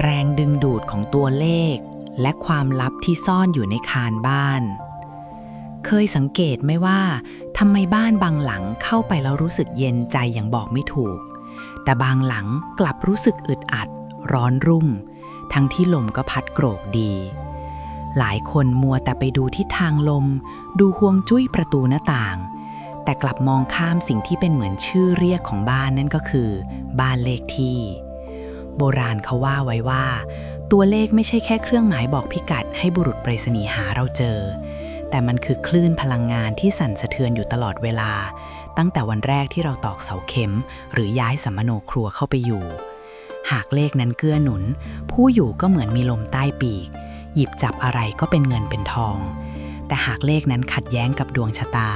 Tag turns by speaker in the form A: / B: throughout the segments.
A: แรงดึงดูดของตัวเลขและความลับที่ซ่อนอยู่ในคานบ้านเคยสังเกตไหมว่าทำไมบ้านบางหลังเข้าไปแล้วรู้สึกเย็นใจอย่างบอกไม่ถูกแต่บางหลังกลับรู้สึกอึดอัดร้อนรุ่มทั้งที่ลมก็พัดโกรกดีหลายคนมัวแต่ไปดูทิศทางลมดูฮวงจุ้ยประตูหน้าต่างแต่กลับมองข้ามสิ่งที่เป็นเหมือนชื่อเรียกของบ้านนั่นก็คือบ้านเลขที่โบราณเขาว่าไว้ว่าตัวเลขไม่ใช่แค่เครื่องหมายบอกพิกัดให้บุรุษไปรษณีย์หาเราเจอแต่มันคือคลื่นพลังงานที่สั่นสะเทือนอยู่ตลอดเวลาตั้งแต่วันแรกที่เราตอกเสาเข็มหรือย้ายสัมมโนครัวเข้าไปอยู่หากเลขนั้นเกื้อหนุนผู้อยู่ก็เหมือนมีลมใต้ปีกหยิบจับอะไรก็เป็นเงินเป็นทองแต่หากเลขนั้นขัดแย้งกับดวงชะตา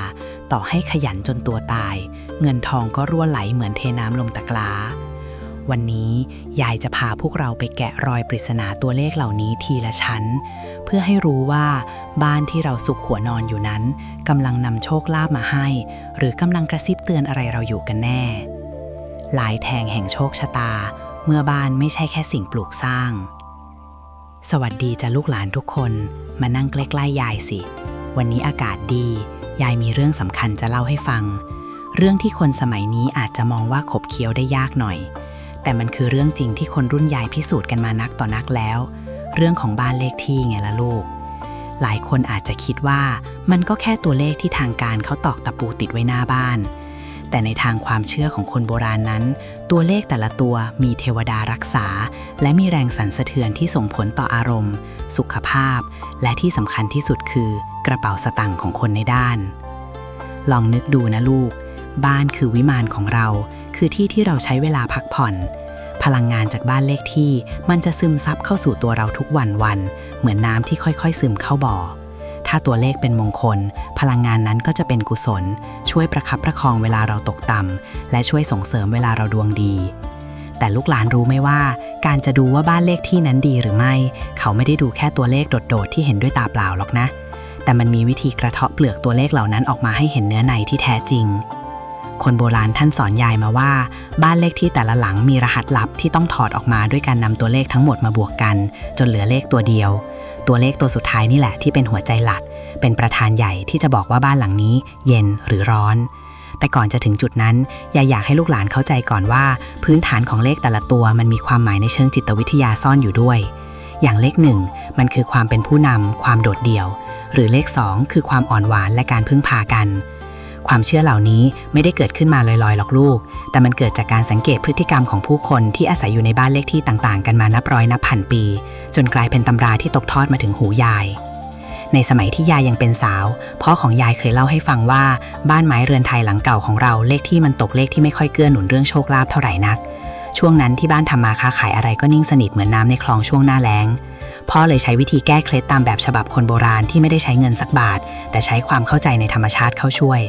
A: ต่อให้ขยันจนตัวตายเงินทองก็รั่วไหลเหมือนเทน้ำลงตะกร้าวันนี้ยายจะพาพวกเราไปแกะรอยปริศนาตัวเลขเหล่านี้ทีละชั้นเพื่อให้รู้ว่าบ้านที่เราสุขหัวนอนอยู่นั้นกำลังนำโชคลาภมาให้หรือกำลังกระซิบเตือนอะไรเราอยู่กันแน่หลายแทงแห่งโชคชะตาเมื่อบ้านไม่ใช่แค่สิ่งปลูกสร้างสวัสดีจ้ะลูกหลานทุกคนมานั่งใกล้ๆยายสิวันนี้อากาศดียายมีเรื่องสำคัญจะเล่าให้ฟังเรื่องที่คนสมัยนี้อาจจะมองว่าขบเคี้ยวได้ยากหน่อยแต่มันคือเรื่องจริงที่คนรุ่นยายพิสูจน์กันมานักต่อนักแล้วเรื่องของบ้านเลขที่ไงล่ะลูกหลายคนอาจจะคิดว่ามันก็แค่ตัวเลขที่ทางการเขาตอกตะปูติดไว้หน้าบ้านแต่ในทางความเชื่อของคนโบราณนั้นตัวเลขแต่ละตัวมีเทวดารักษาและมีแรงสั่นสะเทือนที่ส่งผลต่ออารมณ์สุขภาพและที่สำคัญที่สุดคือกระเป๋าสตางค์ของคนในด้านลองนึกดูนะลูกบ้านคือวิมานของเราคือที่ที่เราใช้เวลาพักผ่อนพลังงานจากบ้านเลขที่มันจะซึมซับเข้าสู่ตัวเราทุกวันเหมือนน้ำที่ค่อยๆซึมเข้าบ่อถ้าตัวเลขเป็นมงคลพลังงานนั้นก็จะเป็นกุศลช่วยประคับประคองเวลาเราตกต่ำและช่วยส่งเสริมเวลาเราดวงดีแต่ลูกหลานรู้ไหมว่าการจะดูว่าบ้านเลขที่นั้นดีหรือไม่เขาไม่ได้ดูแค่ตัวเลขโดดๆที่เห็นด้วยตาเปล่าหรอกนะแต่มันมีวิธีกระเทาะเปลือกตัวเลขเหล่านั้นออกมาให้เห็นเนื้อในที่แท้จริงคนโบราณท่านสอนยายมาว่าบ้านเลขที่แต่ละหลังมีรหัสลับที่ต้องถอดออกมาด้วยการนำตัวเลขทั้งหมดมาบวกกันจนเหลือเลขตัวเดียวตัวเลขตัวสุดท้ายนี่แหละที่เป็นหัวใจหลักเป็นประธานใหญ่ที่จะบอกว่าบ้านหลังนี้เย็นหรือร้อนแต่ก่อนจะถึงจุดนั้นอยากให้ลูกหลานเข้าใจก่อนว่าพื้นฐานของเลขแต่ละตัวมันมีความหมายในเชิงจิตวิทยาซ่อนอยู่ด้วยอย่างเลข1มันคือความเป็นผู้นำความโดดเดี่ยวหรือเลข2คือความอ่อนหวานและการพึ่งพากันความเชื่อเหล่านี้ไม่ได้เกิดขึ้นมาลอยๆหรอกลูกแต่มันเกิดจากการสังเกตพฤติกรรมของผู้คนที่อาศัยอยู่ในบ้านเลขที่ต่างๆกันมานับร้อยนับพันปีจนกลายเป็นตำราที่ตกทอดมาถึงหูยายในสมัยที่ยายยังเป็นสาวพ่อของยายเคยเล่าให้ฟังว่าบ้านไม้เรือนไทยหลังเก่าของเราเลขที่มันตกเลขที่ไม่ค่อยเกื้อหนุนเรื่องโชคลาภเท่าไหร่นักช่วงนั้นที่บ้านทำมาค้าขายอะไรก็นิ่งสนิทเหมือนน้ำในคลองช่วงหน้าแล้งพ่อเลยใช้วิธีแก้เคล็ดตามแบบฉบับคนโบราณที่ไม่ได้ใช้เงินสักบาทแต่ใช้ความเข้าใจในธรรมชาติเข้าช่วย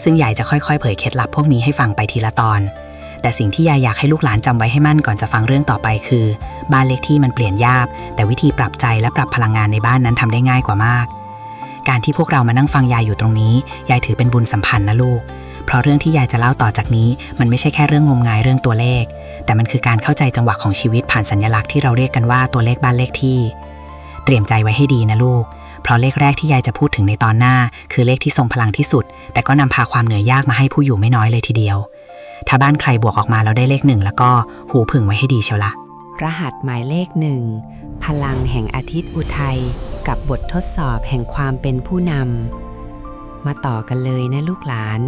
A: ซึ่งยายจะค่อยๆเผยเคล็ดลับพวกนี้ให้ฟังไปทีละตอนแต่สิ่งที่ยายอยากให้ลูกหลานจำไว้ให้มั่นก่อนจะฟังเรื่องต่อไปคือบ้านเลขที่มันเปลี่ยนยากแต่วิธีปรับใจและปรับพลังงานในบ้านนั้นทำได้ง่ายกว่ามากการที่พวกเรามานั่งฟังยายอยู่ตรงนี้ยายถือเป็นบุญสัมพันธ์นะลูกเพราะเรื่องที่ยายจะเล่าต่อจากนี้มันไม่ใช่แค่เรื่องงมงายเรื่องตัวเลขแต่มันคือการเข้าใจจังหวะของชีวิตผ่านสัญลักษณ์ที่เราเรียกกันว่าตัวเลขบ้านเลขที่เตรียมใจไว้ให้ดีนะลูกเพราะเลขแรกที่ยายจะพูดถึงในตอนหน้าคือเลขที่ทรงพลังที่สุดแต่ก็นำพาความเหนื่อยยากมาให้ผู้อยู่ไม่น้อยเลยทีเดียวถ้าบ้านใครบวกออกมาแล้วได้เลข1แล้วก็หูผึ่งไว้ให้ดีเชียวละ
B: รหัสหมายเลข1พลังแห่งอาทิตย์อุทัยกับบททดสอบแห่งความเป็นผู้นำมาต่อกันเลยนะลูกหลาน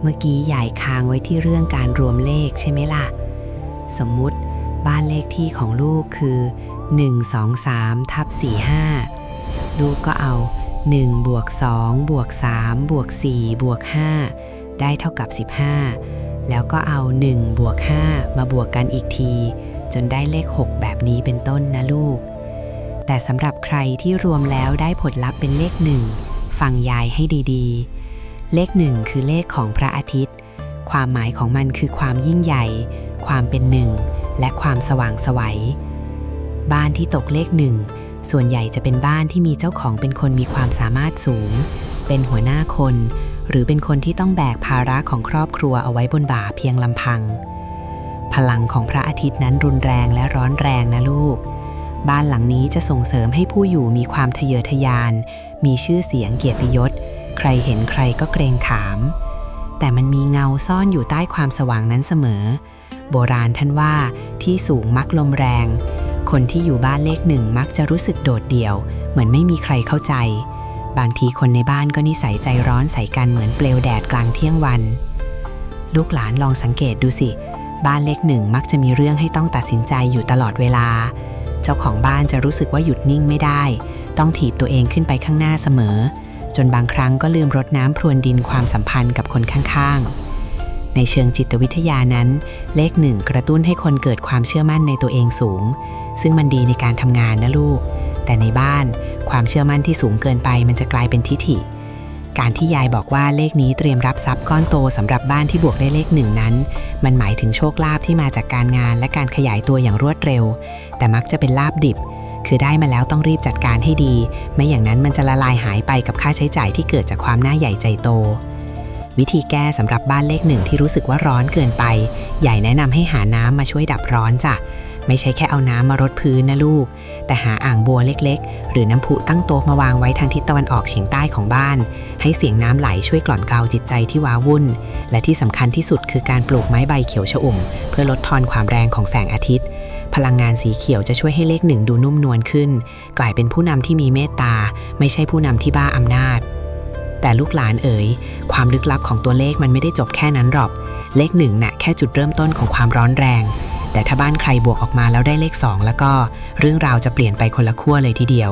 B: เมื่อกี้ยายค้างไว้ที่เรื่องการรวมเลขใช่ไหมล่ะสมมุติบ้านเลขที่ของลูกคือ123/45ลูกก็เอา1 + 2 + 3 + 4 + 5ได้เท่ากับ15แล้วก็เอา1 + 5มาบวกกันอีกทีจนได้เลข6แบบนี้เป็นต้นนะลูกแต่สำหรับใครที่รวมแล้วได้ผลลัพธ์เป็นเลข1ฟังยายให้ดีๆเลข1คือเลขของพระอาทิตย์ความหมายของมันคือความยิ่งใหญ่ความเป็นหนึ่งและความสว่างไสวบ้านที่ตกเลข1ส่วนใหญ่จะเป็นบ้านที่มีเจ้าของเป็นคนมีความสามารถสูงเป็นหัวหน้าคนหรือเป็นคนที่ต้องแบกภาระของครอบครัวเอาไว้บนบ่าเพียงลำพัง พลังของพระอาทิตย์นั้นรุนแรงและร้อนแรงนะลูกบ้านหลังนี้จะส่งเสริมให้ผู้อยู่มีความทะเยอทะยานมีชื่อเสียงเกียรติยศใครเห็นใครก็เกรงขามแต่มันมีเงาซ่อนอยู่ใต้ความสว่างนั้นเสมอโบราณท่านว่าที่สูงมักลมแรงคนที่อยู่บ้านเลขหนึ่งมักจะรู้สึกโดดเดี่ยวเหมือนไม่มีใครเข้าใจบางทีคนในบ้านก็นิสัยใจร้อนใส่กันเหมือนเปลวแดดกลางเที่ยงวันลูกหลานลองสังเกตดูสิบ้านเลขหนึ่งมักจะมีเรื่องให้ต้องตัดสินใจอยู่ตลอดเวลาเจ้าของบ้านจะรู้สึกว่าหยุดนิ่งไม่ได้ต้องถีบตัวเองขึ้นไปข้างหน้าเสมอจนบางครั้งก็ลืมรดน้ำพรวนดินความสัมพันธ์กับคนข้างๆในเชิงจิตวิทยานั้นเลขหนึ่งกระตุ้นให้คนเกิดความเชื่อมั่นในตัวเองสูงซึ่งมันดีในการทำงานนะลูกแต่ในบ้านความเชื่อมั่นที่สูงเกินไปมันจะกลายเป็นทิฐิการที่ยายบอกว่าเลขนี้เตรียมรับทรัพย์ก้อนโตสำหรับบ้านที่บวกได้เลขหนึ่งนั้นมันหมายถึงโชคลาภที่มาจากการงานและการขยายตัวอย่างรวดเร็วแต่มักจะเป็นลาภดิบคือได้มาแล้วต้องรีบจัดการให้ดีไม่อย่างนั้นมันจะละลายหายไปกับค่าใช้จ่ายที่เกิดจากความหน้าใหญ่ใจโตวิธีแก้สำหรับบ้านเลขหนึ่งที่รู้สึกว่าร้อนเกินไปใหญ่แนะนำให้หาน้ำมาช่วยดับร้อนจ้ะไม่ใช่แค่เอาน้ำมารดพื้นนะลูกแต่หาอ่างบัวเล็กๆหรือน้ำพุตั้งโต๊ะมาวางไว้ทางทิศตะวันออกเฉียงใต้ของบ้านให้เสียงน้ำไหลช่วยกล่อมเกลาจิตใจที่ว้าวุ่นและที่สำคัญที่สุดคือการปลูกไม้ใบเขียวชอุ่มเพื่อลดทอนความแรงของแสงอาทิตย์พลังงานสีเขียวจะช่วยให้เลขหนึ่งดูนุ่มนวลขึ้นกลายเป็นผู้นำที่มีเมตตาไม่ใช่ผู้นำที่บ้าอำนาจแต่ลูกหลานเอ๋ยความลึกลับของตัวเลขมันไม่ได้จบแค่นั้นหรอกเลขหนึ่งน่ะแค่จุดเริ่มต้นของความร้อนแรงแต่ถ้าบ้านใครบวกออกมาแล้วได้เลข2แล้วก็เรื่องราวจะเปลี่ยนไปคนละขั้วเลยทีเดียว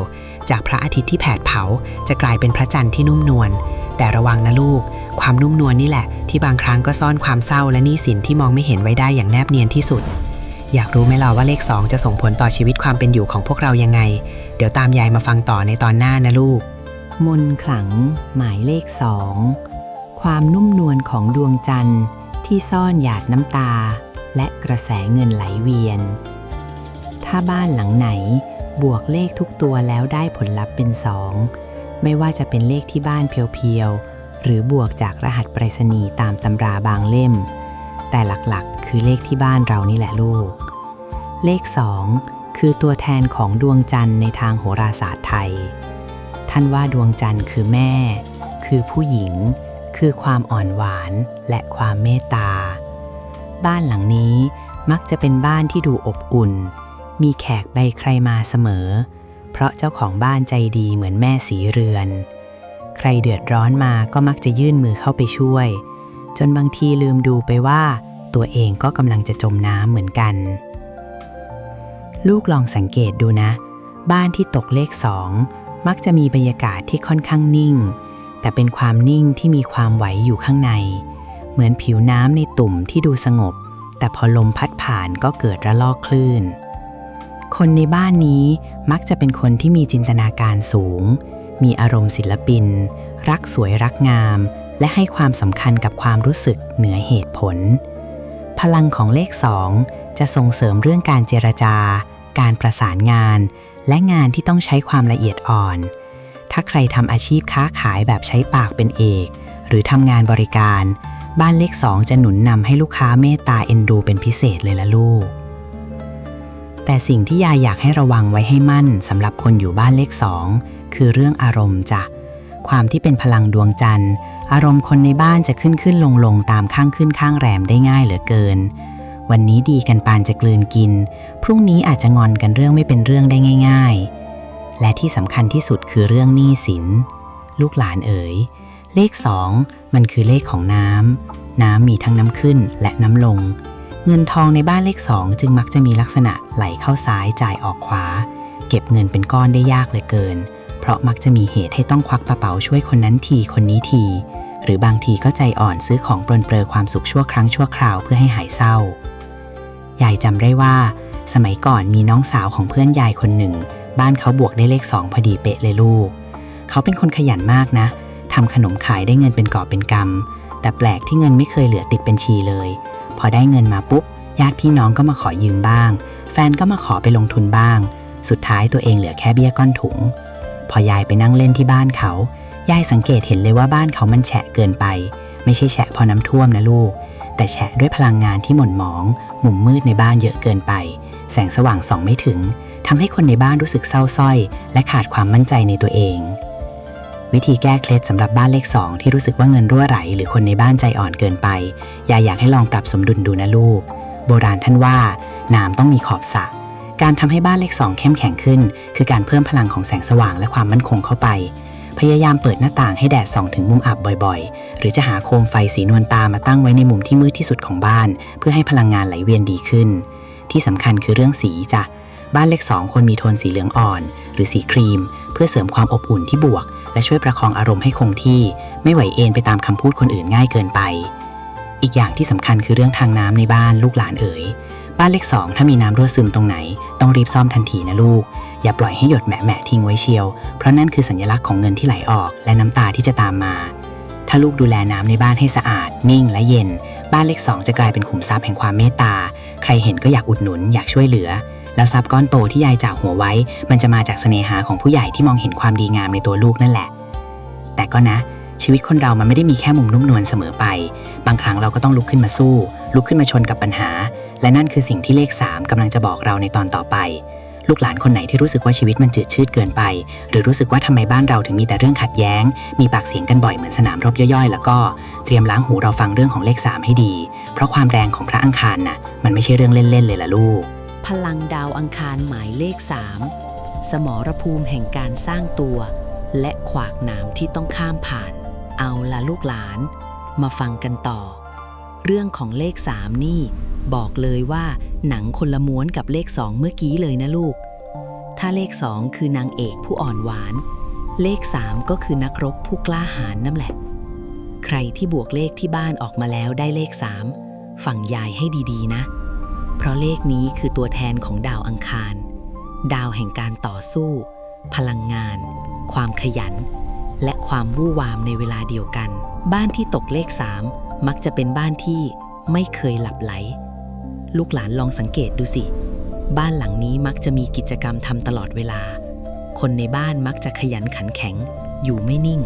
B: จากพระอาทิตย์ที่แผดเผาจะกลายเป็นพระจันทร์ที่นุ่มนวลแต่ระวังนะลูกความนุ่มนวลนี่แหละที่บางครั้งก็ซ่อนความเศร้าและหนี้สินที่มองไม่เห็นไว้ได้อย่างแนบเนียนที่สุดอยากรู้ไหมล่ะว่าเลข2จะส่งผลต่อชีวิตความเป็นอยู่ของพวกเรายังไงเดี๋ยวตามยายมาฟังต่อในตอนหน้านะลูกมนต์ขลังหมายเลข2ความนุ่มนวลของดวงจันทร์ที่ซ่อนหยาดน้ำตาและกระแสเงินไหลเวียนถ้าบ้านหลังไหนบวกเลขทุกตัวแล้วได้ผลลัพธ์เป็น2ไม่ว่าจะเป็นเลขที่บ้านเพียวๆหรือบวกจากรหัสไปรษณีย์ตามตำราบางเล่มแต่หลักๆคือเลขที่บ้านเรานี่แหละลูกเลข2คือตัวแทนของดวงจันทร์ในทางโหราศาสตร์ไทยท่านว่าดวงจันทร์คือแม่คือผู้หญิงคือความอ่อนหวานและความเมตตาบ้านหลังนี้มักจะเป็นบ้านที่ดูอบอุ่นมีแขกใบใครมาเสมอเพราะเจ้าของบ้านใจดีเหมือนแม่สีเรือนใครเดือดร้อนมาก็มักจะยื่นมือเข้าไปช่วยจนบางทีลืมดูไปว่าตัวเองก็กำลังจะจมน้ำเหมือนกันลูกลองสังเกตดูนะบ้านที่ตกเลข2มักจะมีบรรยากาศที่ค่อนข้างนิ่งแต่เป็นความนิ่งที่มีความไหวอยู่ข้างในเหมือนผิวน้ำในตุ่มที่ดูสงบแต่พอลมพัดผ่านก็เกิดระลอกคลื่นคนในบ้านนี้มักจะเป็นคนที่มีจินตนาการสูงมีอารมณ์ศิลปินรักสวยรักงามและให้ความสำคัญกับความรู้สึกเหนือเหตุผลพลังของเลข2จะส่งเสริมเรื่องการเจรจาการประสานงานและงานที่ต้องใช้ความละเอียดอ่อนถ้าใครทำอาชีพค้าขายแบบใช้ปากเป็นเอกหรือทำงานบริการบ้านเลข2จะหนุนนำให้ลูกค้าเมตตาเอ็นดูเป็นพิเศษเลยล่ะลูกแต่สิ่งที่ยายอยากให้ระวังไว้ให้มั่นสำหรับคนอยู่บ้านเลข2คือเรื่องอารมณ์จ้ะความที่เป็นพลังดวงจันทร์อารมณ์คนในบ้านจะขึ้นลงตามข้างขึ้นข้างแรมได้ง่ายเหลือเกินวันนี้ดีกันปานจะกลืนกินพรุ่งนี้อาจจะงอนกันเรื่องไม่เป็นเรื่องได้ง่ายๆและที่สำคัญที่สุดคือเรื่องหนี้สินลูกหลานเอ๋ยเลข2มันคือเลขของน้ำมีทั้งน้ำขึ้นและน้ำลงเงินทองในบ้านเลข2จึงมักจะมีลักษณะไหลเข้าซ้ายจ่ายออกขวาเก็บเงินเป็นก้อนได้ยากเหลือเกินเพราะมักจะมีเหตุให้ต้องควักกระเป๋าช่วยคนนั้นทีคนนี้ทีหรือบางทีก็ใจอ่อนซื้อของปรนเปรอความสุขชั่วครั้งชั่วคราวเพื่อให้หายเศร้ายายจำได้ว่าสมัยก่อนมีน้องสาวของเพื่อนยายคนหนึ่งบ้านเขาบวกได้เลข2พอดีเป๊ะเลยลูกเขาเป็นคนขยันมากนะทำขนมขายได้เงินเป็นกอบเป็นกำแต่แปลกที่เงินไม่เคยเหลือติดบัญชีเลยพอได้เงินมาปุ๊บญาติพี่น้องก็มาขอยืมบ้างแฟนก็มาขอไปลงทุนบ้างสุดท้ายตัวเองเหลือแค่เบี้ยก้อนถุงพอยายไปนั่งเล่นที่บ้านเขายายสังเกตเห็นเลยว่าบ้านเขามันแฉะเกินไปไม่ใช่แฉะเพราะน้ำท่วมนะลูกแต่แฉะด้วยพลังงานที่หม่นหมอง มุมมืดในบ้านเยอะเกินไปแสงสว่างส่องไม่ถึงทำให้คนในบ้านรู้สึกเศร้าส้อยและขาดความมั่นใจในตัวเองวิธีแก้เคล็ดสำหรับบ้านเลข2ที่รู้สึกว่าเงินรั่วไหลหรือคนในบ้านใจอ่อนเกินไปยายอยากให้ลองปรับสมดุลดูนะลูกโบราณท่านว่าน้ำต้องมีขอบสระการทำให้บ้านเลข2เข้มแข็งขึ้นคือการเพิ่มพลังของแสงสว่างและความมั่นคงเข้าไปพยายามเปิดหน้าต่างให้แดดส่องถึงมุมอับบ่อยๆหรือจะหาโคมไฟสีนวลตามาตั้งไว้ในมุมที่มืดที่สุดของบ้านเพื่อให้พลังงานไหลเวียนดีขึ้นที่สำคัญคือเรื่องสีจ้ะบ้านเลข2ควรมีโทนสีเหลืองอ่อนหรือสีครีมเพื่อเสริมความอบอุ่นที่บวกและช่วยประคองอารมณ์ให้คงที่ไม่ไหวเอ็นไปตามคำพูดคนอื่นง่ายเกินไปอีกอย่างที่สำคัญคือเรื่องทางน้ำในบ้านลูกหลานเอ๋ยบ้านเลข2ถ้ามีน้ำรั่วซึมตรงไหนต้องรีบซ่อมทันทีนะลูกอย่าปล่อยให้หยดแหมะทิ้งไว้เชียวเพราะนั่นคือสัญลักษณ์ของเงินที่ไหลออกและน้ำตาที่จะตามมาถ้าลูกดูแลน้ำในบ้านให้สะอาดนิ่งและเย็นบ้านเลข2จะกลายเป็นขุมทรัพย์แห่งความเมตตาใครเห็นก็อยากอุดหนุนอยากช่วยเหลือแล้วทรัพย์ก้อนโตที่ยายจ่าหัวไว้มันจะมาจากเสน่หาของผู้ใหญ่ที่มองเห็นความดีงามในตัวลูกนั่นแหละแต่ก็นะชีวิตคนเรามันไม่ได้มีแค่มุมนุ่มนวลเสมอไปบางครั้งเราก็ต้องลุกขึ้นมาสู้ลุกขึ้นมาชนกับปัญหาและนั่นคือสิ่งที่เลข3กำลังจะบอกเราในตอนต่อไปลูกหลานคนไหนที่รู้สึกว่าชีวิตมันจืดชืดเกินไปหรือรู้สึกว่าทำไมบ้านเราถึงมีแต่เรื่องขัดแย้งมีปากเสียงกันบ่อยเหมือนสนามรบย่อยๆแล้วก็เตรียมล้างหูเราฟังเรื่องของเลข3ให้ดีเพราะความแรงของพระอังคารน่ะมันไม่ใช่เรื่องเล่นๆเลยล่ะลูก
A: พลังดาวอังคารหมายเลข3สมรภูมิแห่งการสร้างตัวและขวากหนามที่ต้องข้ามผ่านเอาล่ะลูกหลานมาฟังกันต่อเรื่องของเลข3นี่บอกเลยว่าหนังคนละม้วนกับเลข2เมื่อกี้เลยนะลูกถ้าเลข2คือนางเอกผู้อ่อนหวานเลข3ก็คือนักรบผู้กล้าหาญนั่นแหละใครที่บวกเลขที่บ้านออกมาแล้วได้เลข3ฟังยายให้ดีๆนะเพราะเลขนี้คือตัวแทนของดาวอังคารดาวแห่งการต่อสู้พลังงานความขยันและความวู่วามในเวลาเดียวกันบ้านที่ตกเลข3มักจะเป็นบ้านที่ไม่เคยหลับไหลลูกหลานลองสังเกตดูสิบ้านหลังนี้มักจะมีกิจกรรมทำตลอดเวลาคนในบ้านมักจะขยันขันแข็งอยู่ไม่นิ่ง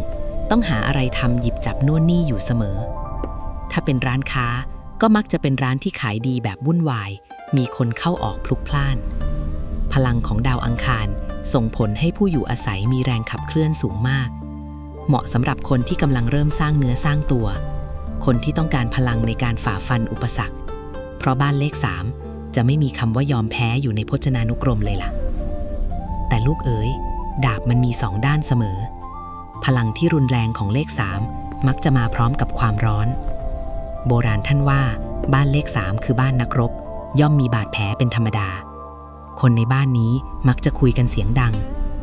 A: ต้องหาอะไรทำหยิบจับโน่นนี่อยู่เสมอถ้าเป็นร้านค้าก็มักจะเป็นร้านที่ขายดีแบบวุ่นวายมีคนเข้าออกพลุกพล่านพลังของดาวอังคารส่งผลให้ผู้อยู่อาศัยมีแรงขับเคลื่อนสูงมากเหมาะสำหรับคนที่กำลังเริ่มสร้างเนื้อสร้างตัวคนที่ต้องการพลังในการฝ่าฟันอุปสรรคเพราะบ้านเลข3จะไม่มีคำว่ายอมแพ้อยู่ในพจนานุกรมเลยล่ะแต่ลูกเอ๋ยดาบมันมี2ด้านเสมอพลังที่รุนแรงของเลข3มักจะมาพร้อมกับความร้อนโบราณท่านว่าบ้านเลข3คือบ้านนักรบย่อมมีบาดแผลเป็นธรรมดาคนในบ้านนี้มักจะคุยกันเสียงดัง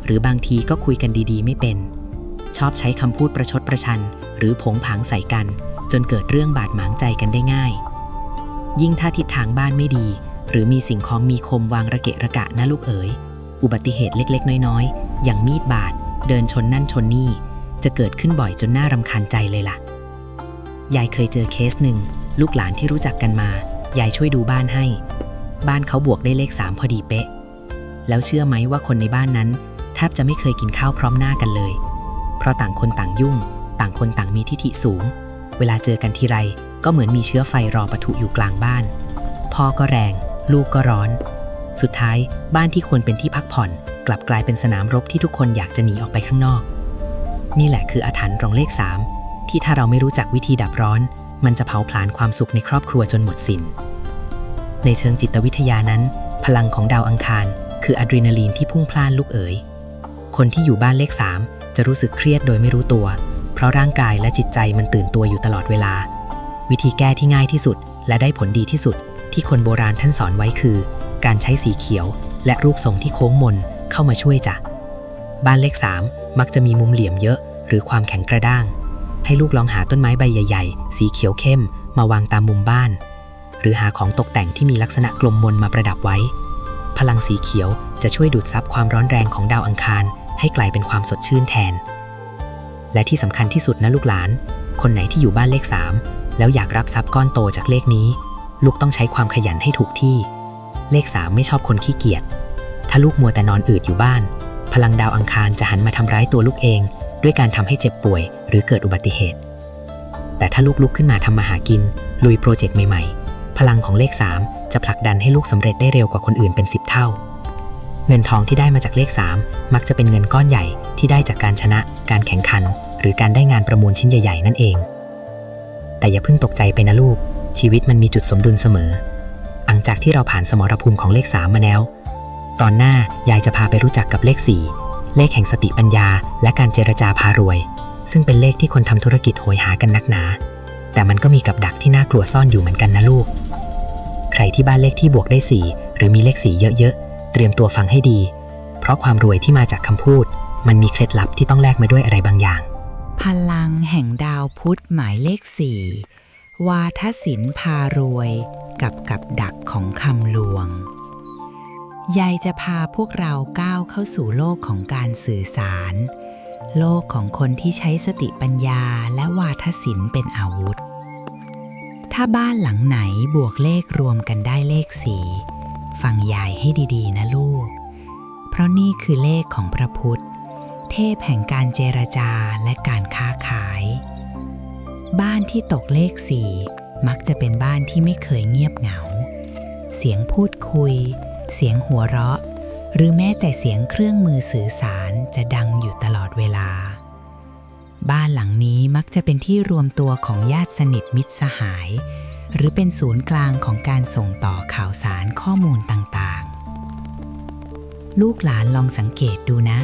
A: หรือบางทีก็คุยกันดีๆไม่เป็นชอบใช้คำพูดประชดประชันหรือผงผางใส่กันจนเกิดเรื่องบาดหมางใจกันได้ง่ายยิ่งถ้าทิศทางบ้านไม่ดีหรือมีสิ่งของมีคมวางระเกะระกะนะลูกเอ๋ยอุบัติเหตุเล็กๆน้อยๆอย่างมีดบาดเดินชนนั่นชนนี่จะเกิดขึ้นบ่อยจนน่ารำคาญใจเลยล่ะยายเคยเจอเคสหนึ่งลูกหลานที่รู้จักกันมายายช่วยดูบ้านให้บ้านเขาบวกได้เลข3พอดีเป๊ะแล้วเชื่อไหมว่าคนในบ้านนั้นแทบจะไม่เคยกินข้าวพร้อมหน้ากันเลยเพราะต่างคนต่างยุ่งต่างคนต่างมีทิฐิสูงเวลาเจอกันทีไรก็เหมือนมีเชื้อไฟรอปะทุอยู่กลางบ้านพ่อก็แรงลูกก็ร้อนสุดท้ายบ้านที่ควรเป็นที่พักผ่อนกลับกลายเป็นสนามรบที่ทุกคนอยากจะหนีออกไปข้างนอกนี่แหละคืออาถรรพ์ของเลข3ที่ถ้าเราไม่รู้จักวิธีดับร้อนมันจะเผาผลาญความสุขในครอบครัวจนหมดสิ้นในเชิงจิตวิทยานั้นพลังของดาวอังคารคืออะดรีนาลีนที่พุ่งพล่านลูกเอ๋ยคนที่อยู่บ้านเลข3จะรู้สึกเครียดโดยไม่รู้ตัวเพราะร่างกายและจิตใจมันตื่นตัวอยู่ตลอดเวลาวิธีแก้ที่ง่ายที่สุดและได้ผลดีที่สุดที่คนโบราณท่านสอนไว้คือการใช้สีเขียวและรูปทรงที่โค้งมนเข้ามาช่วยจ้ะบ้านเลข3มักจะมีมุมเหลี่ยมเยอะหรือความแข็งกระด้างให้ลูกลองหาต้นไม้ใบใหญ่ๆสีเขียวเข้มมาวางตามมุมบ้านหรือหาของตกแต่งที่มีลักษณะกลมมนมาประดับไว้พลังสีเขียวจะช่วยดูดซับความร้อนแรงของดาวอังคารให้กลายเป็นความสดชื่นแทนและที่สำคัญที่สุดนะลูกหลานคนไหนที่อยู่บ้านเลข3แล้วอยากรับทรัพย์ก้อนโตจากเลขนี้ลูกต้องใช้ความขยันให้ถูกที่เลข3ไม่ชอบคนขี้เกียจถ้าลูกมัวแต่นอนอืดอยู่บ้านพลังดาวอังคารจะหันมาทำร้ายตัวลูกเองด้วยการทำให้เจ็บป่วยหรือเกิดอุบัติเหตุแต่ถ้าลูกลุกขึ้นมาทำมาหากินลุยโปรเจกต์ใหม่ๆพลังของเลข3
C: จะผลักดันให้ลูกสำเร็จได้เร็วกว่าคนอื่นเป็น10 เท่าเงินทองที่ได้มาจากเลข3มักจะเป็นเงินก้อนใหญ่ที่ได้จากการชนะการแข่งขันหรือการได้งานประมูลชิ้นใหญ่ๆนั่นเองแต่อย่าเพิ่งตกใจไปนะลูกชีวิตมันมีจุดสมดุลเสมอหลังจากที่เราผ่านสมรภูมิของเลข3มาแล้วตอนหน้ายายจะพาไปรู้จักกับเลข4เลขแห่งสติปัญญาและการเจรจาพารวยซึ่งเป็นเลขที่คนทำธุรกิจโหยหากันนักหนาแต่มันก็มีกับดักที่น่ากลัวซ่อนอยู่เหมือนกันนะลูกใครที่บ้านเลขที่บวกได้4หรือมีเลข4เยอะๆเตรียมตัวฟังให้ดีเพราะความรวยที่มาจากคำพูดมันมีเคล็ดลับที่ต้องแลกมาด้วยอะไรบางอย่าง
A: พลังแห่งดาวพุธหมายเลข4วาทศิลป์พารวยกับดักของคำลวงยายจะพาพวกเราก้าวเข้าสู่โลกของการสื่อสารโลกของคนที่ใช้สติปัญญาและวาทศิลป์เป็นอาวุธถ้าบ้านหลังไหนบวกเลขรวมกันได้เลข4ฟังยายให้ดีๆนะลูกเพราะนี่คือเลขของพระพุทธเทพแห่งการเจรจาและการค้าขายบ้านที่ตกเลข4มักจะเป็นบ้านที่ไม่เคยเงียบเหงาเสียงพูดคุยเสียงหัวเราะหรือแม้แต่เสียงเครื่องมือสื่อสารจะดังอยู่ตลอดเวลาบ้านหลังนี้มักจะเป็นที่รวมตัวของญาติสนิทมิตรสหายหรือเป็นศูนย์กลางของการส่งต่อข่าวสารข้อมูลต่างๆลูกหลานลองสังเกตดูนะ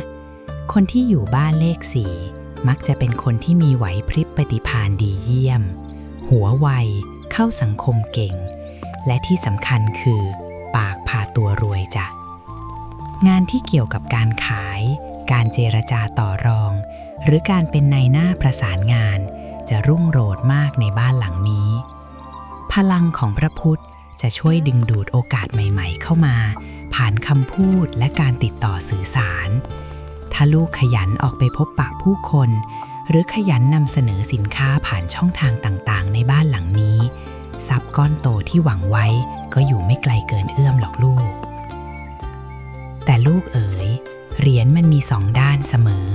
A: คนที่อยู่บ้านเลข4มักจะเป็นคนที่มีไหวพริบปฏิภาณดีเยี่ยมหัวไวเข้าสังคมเก่งและที่สำคัญคือปากพาตัวรวยจ้ะงานที่เกี่ยวกับการขายการเจรจาต่อรองหรือการเป็นนายหน้าประสานงานจะรุ่งโรจน์มากในบ้านหลังนี้พลังของพระพุทธจะช่วยดึงดูดโอกาสใหม่ๆเข้ามาผ่านคำพูดและการติดต่อสื่อสารถ้าลูกขยันออกไปพบปะผู้คนหรือขยันนำเสนอสินค้าผ่านช่องทางต่างๆในบ้านหลังนี้ทรัพย์ก้อนโตที่หวังไว้ก็อยู่ไม่ไกลเกินเอื้อมหรอกลูกแต่ลูกเอ๋ยเหรียญมันมี2 ด้านเสมอ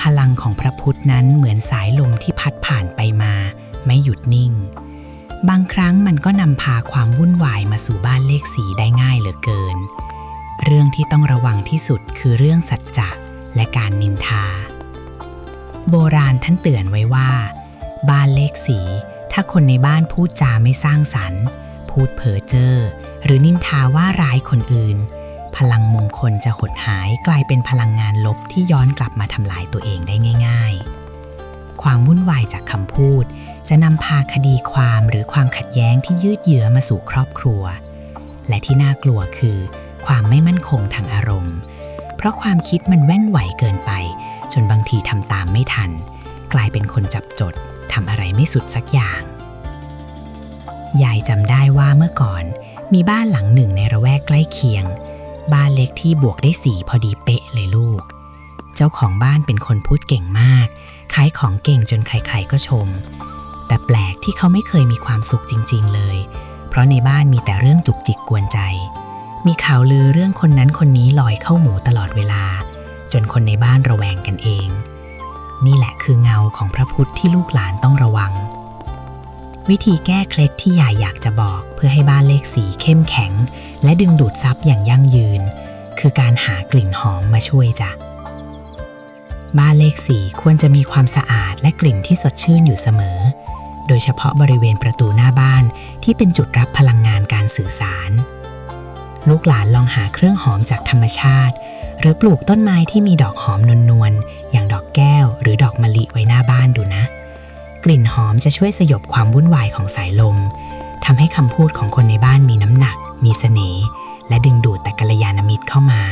A: พลังของพระพุทธนั้นเหมือนสายลมที่พัดผ่านไปมาไม่หยุดนิ่งบางครั้งมันก็นำพาความวุ่นวายมาสู่บ้านเลข4ได้ง่ายเหลือเกินเรื่องที่ต้องระวังที่สุดคือเรื่องสัจจะและการนินทาโบราณท่านเตือนไว้ว่าบ้านเลข4ถ้าคนในบ้านพูดจาไม่สร้างสรรค์พูดเพ้อเจ้อหรือนินทาว่าร้ายคนอื่นพลังมงคลจะหดหายกลายเป็นพลังงานลบที่ย้อนกลับมาทำลายตัวเองได้ง่ายๆความวุ่นวายจากคำพูดจะนำพาคดีความหรือความขัดแย้งที่ยืดเยื้อมาสู่ครอบครัวและที่น่ากลัวคือความไม่มั่นคงทางอารมณ์เพราะความคิดมันแว่งไหวเกินไปจนบางทีทำตามไม่ทันกลายเป็นคนจับจดทำอะไรไม่สุดสักอย่างยายจำได้ว่าเมื่อก่อนมีบ้านหลังหนึ่งในระแวกใกล้เคียงบ้านเล็กที่บวกได้4พอดีเป๊ะเลยลูกเจ้าของบ้านเป็นคนพูดเก่งมากขายของเก่งจนใครๆก็ชมแต่แปลกที่เขาไม่เคยมีความสุขจริงๆเลยเพราะในบ้านมีแต่เรื่องจุกจิกกวนใจมีข่าวลือเรื่องคนนั้นคนนี้ลอยเข้าหมูตลอดเวลาจนคนในบ้านระแวงกันเองนี่แหละคือเงาของพระพุทธที่ลูกหลานต้องระวังวิธีแก้เคล็ดที่ยายอยากจะบอกเพื่อให้บ้านเลข4เข้มแข็งและดึงดูดทรัพย์อย่างยั่งยืนคือการหากลิ่นหอมมาช่วยจ้ะบ้านเลข4ควรจะมีความสะอาดและกลิ่นที่สดชื่นอยู่เสมอโดยเฉพาะบริเวณประตูหน้าบ้านที่เป็นจุดรับพลังงานการสื่อสารลูกหลานลองหาเครื่องหอมจากธรรมชาติหรือปลูกต้นไม้ที่มีดอกหอมนวลๆอย่างดอกแก้วหรือดอกมะลิไว้หน้าบ้านดูนะกลิ่นหอมจะช่วยสยบความวุ่นวายของสายลมทำให้คำพูดของคนในบ้านมีน้ำหนักมีเสน่ห์และดึงดูดแต่กัลยาณมิตรเข้ามา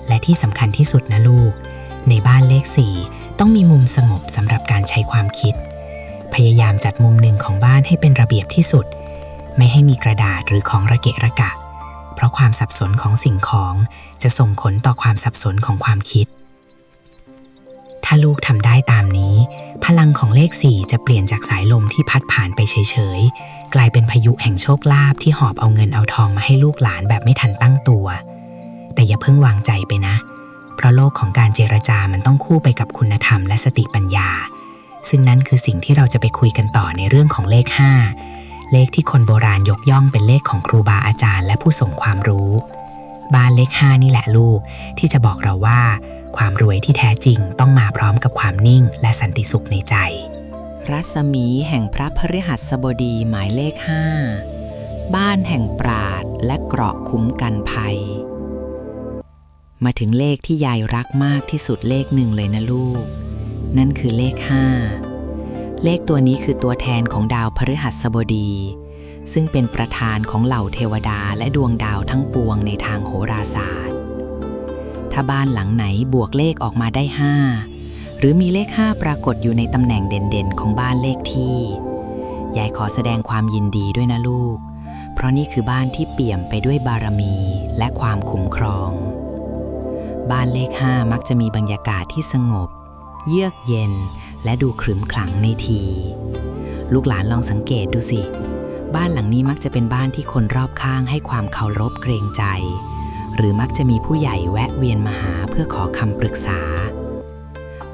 A: และที่สำคัญที่สุดนะลูกในบ้านเลข4ต้องมีมุมสงบสำหรับการใช้ความคิดพยายามจัดมุมหนึ่งของบ้านให้เป็นระเบียบที่สุดไม่ให้มีกระดาษหรือของระเกะระกะเพราะความสับสนของสิ่งของจะส่งผลต่อความสับสนของความคิดถ้าลูกทำได้ตามนี้พลังของเลข4จะเปลี่ยนจากสายลมที่พัดผ่านไปเฉยๆกลายเป็นพายุแห่งโชคลาภที่หอบเอาเงินเอาทองมาให้ลูกหลานแบบไม่ทันตั้งตัวแต่อย่าเพิ่งวางใจไปนะเพราะโลกของการเจรจามันต้องคู่ไปกับคุณธรรมและสติปัญญาซึ่งนั่นคือสิ่งที่เราจะไปคุยกันต่อในเรื่องของเลข5
C: เลขที่คนโบราณยกย่องเป็นเลขของครูบาอาจารย์และผู้ส่งความรู้ บ้านเลข 5นี่แหละลูกที่จะบอกเราว่าความรวยที่แท้จริงต้องมาพร้อมกับความนิ่งและสันติสุขในใจ
A: รัศมีแห่งพระพฤหัสบดีหมายเลข 5 บ้านแห่งปราชญ์และเกราะคุ้มกันภัย มาถึงเลขที่ยายรักมากที่สุดเลขหนึ่งเลยนะลูกนั่นคือเลข 5 เลขตัวนี้คือตัวแทนของดาวพฤหัสบดีซึ่งเป็นประธานของเหล่าเทวดาและดวงดาวทั้งปวงในทางโหราศาสตร์ถ้าบ้านหลังไหนบวกเลขออกมาได้ 5 หรือมีเลข 5 ปรากฏอยู่ในตำแหน่งเด่นๆของบ้านเลขที่ยายขอแสดงความยินดีด้วยนะลูกเพราะนี่คือบ้านที่เปี่ยมไปด้วยบารมีและความคุ้มครองบ้านเลข 5 มักจะมีบรรยากาศที่สงบเยือกเย็นและดูขรึมขลังในทีลูกหลานลองสังเกตดูสิบ้านหลังนี้มักจะเป็นบ้านที่คนรอบข้างให้ความเคารพเกรงใจหรือมักจะมีผู้ใหญ่แวะเวียนมาหาเพื่อขอคำปรึกษา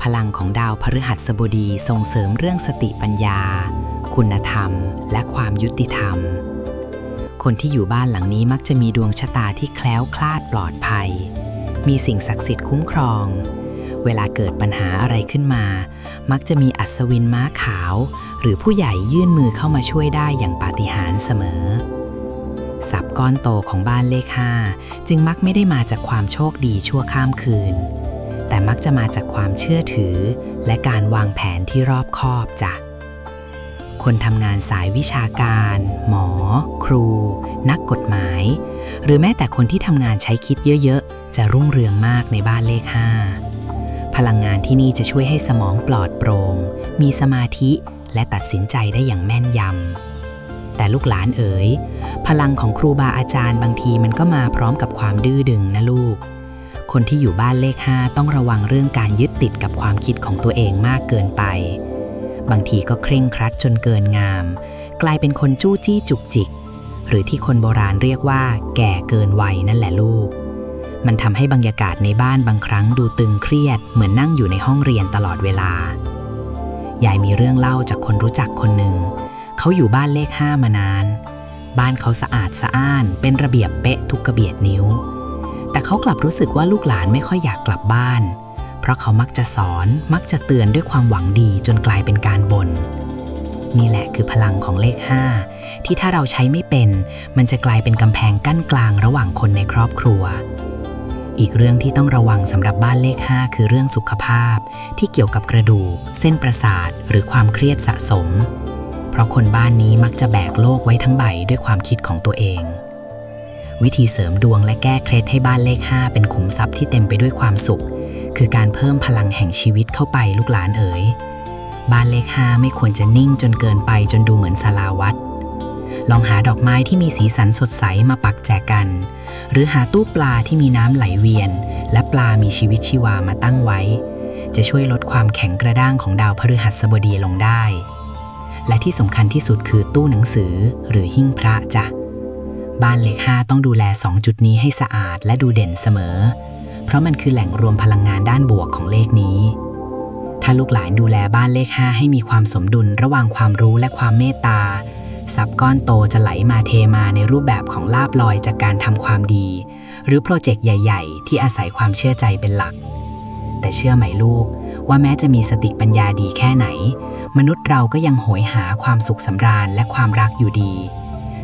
A: พลังของดาวพฤหัสบดีส่งเสริมเรื่องสติปัญญาคุณธรรมและความยุติธรรมคนที่อยู่บ้านหลังนี้มักจะมีดวงชะตาที่แคล้วคลาดปลอดภัยมีสิ่งศักดิ์สิทธิ์คุ้มครองเวลาเกิดปัญหาอะไรขึ้นมามักจะมีอัศวินม้าขาวหรือผู้ใหญ่ยื่นมือเข้ามาช่วยได้อย่างปาฏิหาริย์เสมอทรัพย์ก้อนโตของบ้านเลข 5จึงมักไม่ได้มาจากความโชคดีชั่วข้ามคืนแต่มักจะมาจากความเชื่อถือและการวางแผนที่รอบคอบจ้ะคนทำงานสายวิชาการหมอครูนักกฎหมายหรือแม้แต่คนที่ทำงานใช้คิดเยอะๆจะรุ่งเรืองมากในบ้านเลข 5พลังงานที่นี่จะช่วยให้สมองปลอดโปร่งมีสมาธิและตัดสินใจได้อย่างแม่นยำแต่ลูกหลานเอ๋ยพลังของครูบาอาจารย์บางทีมันก็มาพร้อมกับความดื้อดึงนะลูกคนที่อยู่บ้านเลข 5ต้องระวังเรื่องการยึดติดกับความคิดของตัวเองมากเกินไปบางทีก็เคร่งครัดจนเกินงามกลายเป็นคนจู้จี้จุกจิกหรือที่คนโบราณเรียกว่าแก่เกินวัยนั่นแหละลูกมันทำให้บรรยากาศในบ้านบางครั้งดูตึงเครียดเหมือนนั่งอยู่ในห้องเรียนตลอดเวลายายมีเรื่องเล่าจากคนรู้จักคนหนึ่งเขาอยู่บ้านเลข 5มานานบ้านเขาสะอาดสะอ้านเป็นระเบียบเป๊ะทุกกระเบียดนิ้วแต่เขากลับรู้สึกว่าลูกหลานไม่ค่อยอยากกลับบ้านเพราะเขามักจะสอนมักจะเตือนด้วยความหวังดีจนกลายเป็นการบ่นนี่แหละคือพลังของเลข 5ที่ถ้าเราใช้ไม่เป็นมันจะกลายเป็นกำแพงกั้นกลางระหว่างคนในครอบครัวอีกเรื่องที่ต้องระวังสำหรับบ้านเลข 5คือเรื่องสุขภาพที่เกี่ยวกับกระดูกเส้นประสาทหรือความเครียดสะสมเพราะคนบ้านนี้มักจะแบกโลกไว้ทั้งใบด้วยความคิดของตัวเองวิธีเสริมดวงและแก้เคล็ดให้บ้านเลข 5เป็นขุมทรัพย์ที่เต็มไปด้วยความสุขคือการเพิ่มพลังแห่งชีวิตเข้าไปลูกหลานเอ๋ยบ้านเลข 5ไม่ควรจะนิ่งจนเกินไปจนดูเหมือนศาลาวัดลองหาดอกไม้ที่มีสีสันสดใสมาปักแจกันหรือหาตู้ปลาที่มีน้ำไหลเวียนและปลามีชีวิตชีวามาตั้งไว้จะช่วยลดความแข็งกระด้างของดาวพฤหัสบดีลงได้และที่สำคัญที่สุดคือตู้หนังสือหรือหิ้งพระจ้ะบ้านเลข 5ต้องดูแล2จุดนี้ให้สะอาดและดูเด่นเสมอเพราะมันคือแหล่งรวมพลังงานด้านบวกของเลขนี้ถ้าลูกหลานดูแลบ้านเลข 5ให้มีความสมดุลระหว่างความรู้และความเมตตาทรัพย์ก้อนโตจะไหลมาเทมาในรูปแบบของลาภลอยจากการทำความดีหรือโปรเจกต์ใหญ่ๆที่อาศัยความเชื่อใจเป็นหลักแต่เชื่อไหมลูกว่าแม้จะมีสติปัญญาดีแค่ไหนมนุษย์เราก็ยังโหยหาความสุขสำราญและความรักอยู่ดี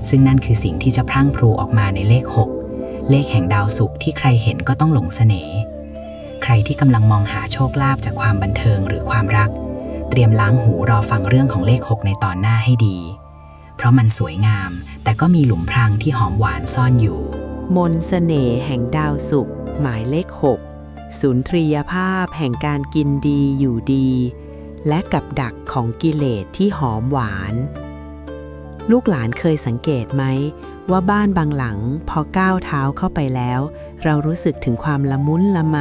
A: ซึ่งนั่นคือสิ่งที่จะพรั่งพรูออกมาในเลข 6เลขแห่งดาวศุกร์ที่ใครเห็นก็ต้องหลงเสน่ห์ใครที่กำลังมองหาโชคลาภจากความบันเทิงหรือความรักเตรียมล้างหูรอฟังเรื่องของเลข 6ในตอนหน้าให้ดีเพราะมันสวยงามแต่ก็มีหลุมพรางที่หอมหวานซ่อนอยู่
B: มนต์เสน่ห์แห่งดาวศุกร์หมายเลข 6สุนทรียภาพแห่งการกินดีอยู่ดีและกับดักของกิเลสที่หอมหวานลูกหลานเคยสังเกตไหมว่าบ้านบางหลังพอก้าวเท้าเข้าไปแล้วเรารู้สึกถึงความละมุนละไม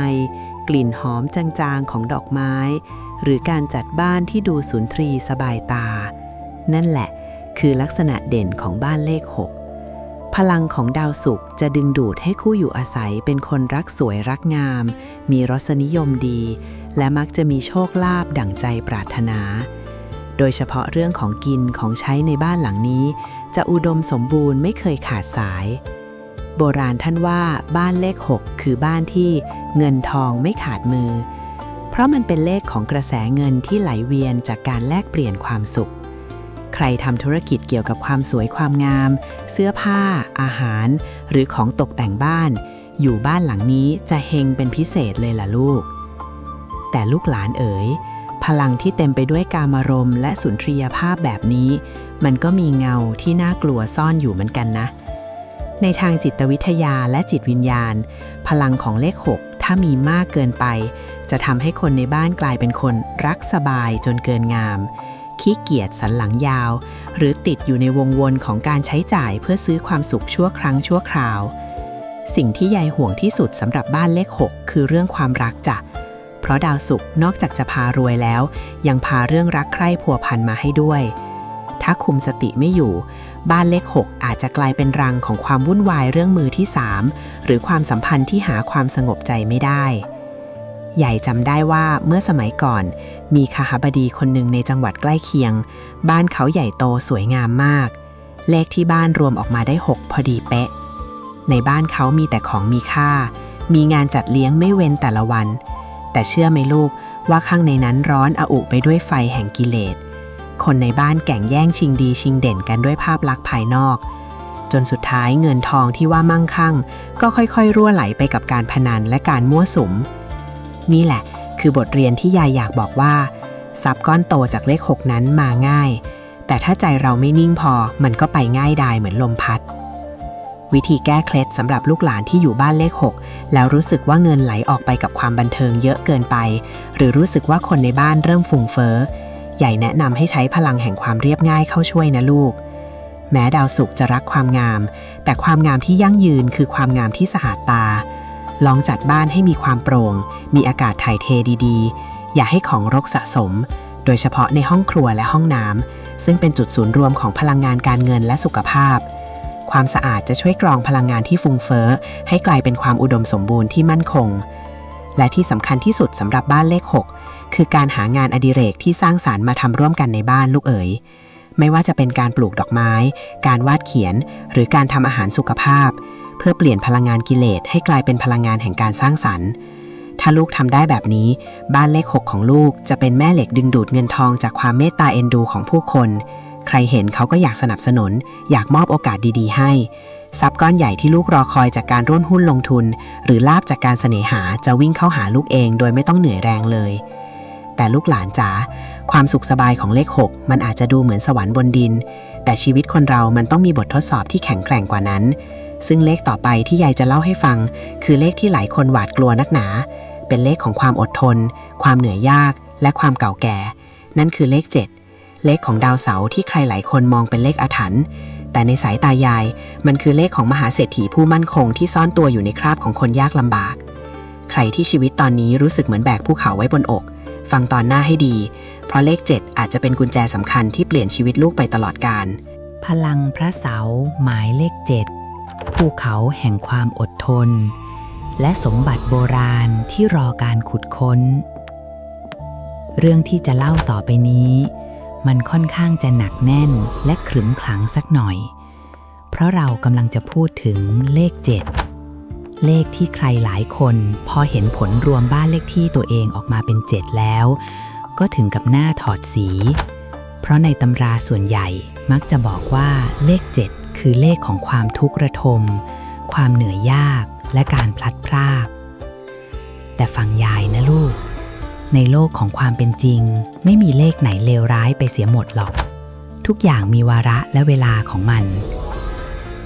B: กลิ่นหอมจางๆของดอกไม้หรือการจัดบ้านที่ดูสุนทรีสบายตานั่นแหละคือลักษณะเด่นของบ้านเลข 6พลังของดาวศุกร์จะดึงดูดให้คู่อยู่อาศัยเป็นคนรักสวยรักงามมีรสนิยมดีและมักจะมีโชคลาภดั่งใจปรารถนาโดยเฉพาะเรื่องของกินของใช้ในบ้านหลังนี้ จะอุดมสมบูรณ์ไม่เคยขาดสายโบราณท่านว่าบ้านเลข 6 คือบ้านที่เงินทองไม่ขาดมือเพราะมันเป็นเลขของกระแสเงินที่ไหลเวียนจากการแลกเปลี่ยนความสุขใครทำธุรกิจเกี่ยวกับความสวยความงามเสื้อผ้าอาหารหรือของตกแต่งบ้านอยู่บ้านหลังนี้จะเฮงเป็นพิเศษเลยล่ะลูกแต่ลูกหลานเอ๋ยพลังที่เต็มไปด้วยกามารมณ์และสุนทรียภาพแบบนี้มันก็มีเงาที่น่ากลัวซ่อนอยู่เหมือนกันนะในทางจิตวิทยาและจิตวิญญาณพลังของเลข 6 ถ้ามีมากเกินไปจะทำให้คนในบ้านกลายเป็นคนรักสบายจนเกินงามขี้เกียจสันหลังยาวหรือติดอยู่ในวงวนของการใช้จ่ายเพื่อซื้อความสุขชั่วครั้งชั่วคราวสิ่งที่ยายห่วงที่สุดสำหรับบ้านเลข 6 คือเรื่องความรักจ้ะเพราะดาวศุกร์นอกจากจะพารวยแล้วยังพาเรื่องรักใคร่พัวพันมาให้ด้วยถ้าคุมสติไม่อยู่บ้านเลข 6 อาจจะกลายเป็นรังของความวุ่นวายเรื่องมือที่ 3หรือความสัมพันธ์ที่หาความสงบใจไม่ได้ใหญ่จำได้ว่าเมื่อสมัยก่อนมีคหบดีคนหนึ่งในจังหวัดใกล้เคียงบ้านเขาใหญ่โตสวยงามมากเลขที่บ้านรวมออกมาได้6พอดีเป๊ะในบ้านเขามีแต่ของมีค่ามีงานจัดเลี้ยงไม่เว้นแต่ละวันแต่เชื่อไหมลูกว่าข้างในนั้นร้อนอุไปด้วยไฟแห่งกิเลสคนในบ้านแข่งแย่งชิงดีชิงเด่นกันด้วยภาพลักษณ์ภายนอกจนสุดท้ายเงินทองที่ว่ามั่งคั่งก็ค่อยๆรั่วไหลไปกับการพนันและการมั่วสุมนี่แหละคือบทเรียนที่ยายอยากบอกว่าทรัพย์ก้อนโตจากเลข 6 นั้นมาง่ายแต่ถ้าใจเราไม่นิ่งพอมันก็ไปง่ายดายเหมือนลมพัดวิธีแก้เคล็ดสำหรับลูกหลานที่อยู่บ้านเลข 6แล้วรู้สึกว่าเงินไหลออกไปกับความบันเทิงเยอะเกินไปหรือรู้สึกว่าคนในบ้านเริ่มฟุ้งเฟ้อใหญ่แนะนำให้ใช้พลังแห่งความเรียบง่ายเข้าช่วยนะลูกแม้ดาวศุกร์จะรักความงามแต่ความงามที่ยั่งยืนคือความงามที่สะอาดตาลองจัดบ้านให้มีความโปร่งมีอากาศถ่ายเทดีๆอย่าให้ของรกสะสมโดยเฉพาะในห้องครัวและห้องน้ำซึ่งเป็นจุดศูนย์รวมของพลังงานการเงินและสุขภาพความสะอาดจะช่วยกรองพลังงานที่ฟุ้งเฟ้อให้กลายเป็นความอุดมสมบูรณ์ที่มั่นคงและที่สำคัญที่สุดสำหรับบ้านเลข 6คือการหางานอดิเรกที่สร้างสรรค์มาทำร่วมกันในบ้านลูกเอ๋ยไม่ว่าจะเป็นการปลูกดอกไม้การวาดเขียนหรือการทำอาหารสุขภาพเพื่อเปลี่ยนพลังงานกิเลสให้กลายเป็นพลังงานแห่งการสร้างสรรค์ถ้าลูกทำได้แบบนี้บ้านเลข 6 ของลูกจะเป็นแม่เหล็กดึงดูดเงินทองจากความเมตตาเอ็นดูของผู้คนใครเห็นเขาก็อยากสนับสนุนอยากมอบโอกาสดีๆให้ทรัพย์ก้อนใหญ่ที่ลูกรอคอยจากการร่วมหุ้นลงทุนหรือลาภจากการเสน่หาจะวิ่งเข้าหาลูกเองโดยไม่ต้องเหนื่อยแรงเลยแต่ลูกหลานจ๋าความสุขสบายของเลข 6มันอาจจะดูเหมือนสวรรค์บนดินแต่ชีวิตคนเรามันต้องมีบททดสอบที่แข็งแกร่งกว่านั้นซึ่งเลขต่อไปที่ยายจะเล่าให้ฟังคือเลขที่หลายคนหวาดกลัวนักหนาเป็นเลขของความอดทนความเหนื่อยยากและความเก่าแก่นั่นคือเลข 7เลขของดาวเสาร์ที่ใครหลายคนมองเป็นเลขอาถรรพ์แต่ในสายตายายมันคือเลขของมหาเศรษฐีผู้มั่นคงที่ซ่อนตัวอยู่ในคราบของคนยากลำบากใครที่ชีวิตตอนนี้รู้สึกเหมือนแบกภูเขาไว้บนอกฟังตอนหน้าให้ดีเพราะเลข 7อาจจะเป็นกุญแจสำคัญที่เปลี่ยนชีวิตลูกไปตลอดกาล
A: พลังพระเสาร์หมายเลข 7ภูเขาแห่งความอดทนและสมบัติโบราณที่รอการขุดค้นเรื่องที่จะเล่าต่อไปนี้มันค่อนข้างจะหนักแน่นและขรึมขลังสักหน่อยเพราะเรากำลังจะพูดถึงเลข 7เลขที่ใครหลายคนพอเห็นผลรวมบ้านเลขที่ตัวเองออกมาเป็น 7แล้วก็ถึงกับหน้าถอดสีเพราะในตำราส่วนใหญ่มักจะบอกว่าเลข 7คือเลขของความทุกข์ระทมความเหนื่อยยากและการพลัดพรากแต่ฟังยายนะลูกในโลกของความเป็นจริงไม่มีเลขไหนเลวร้ายไปเสียหมดหรอกทุกอย่างมีวาระและเวลาของมัน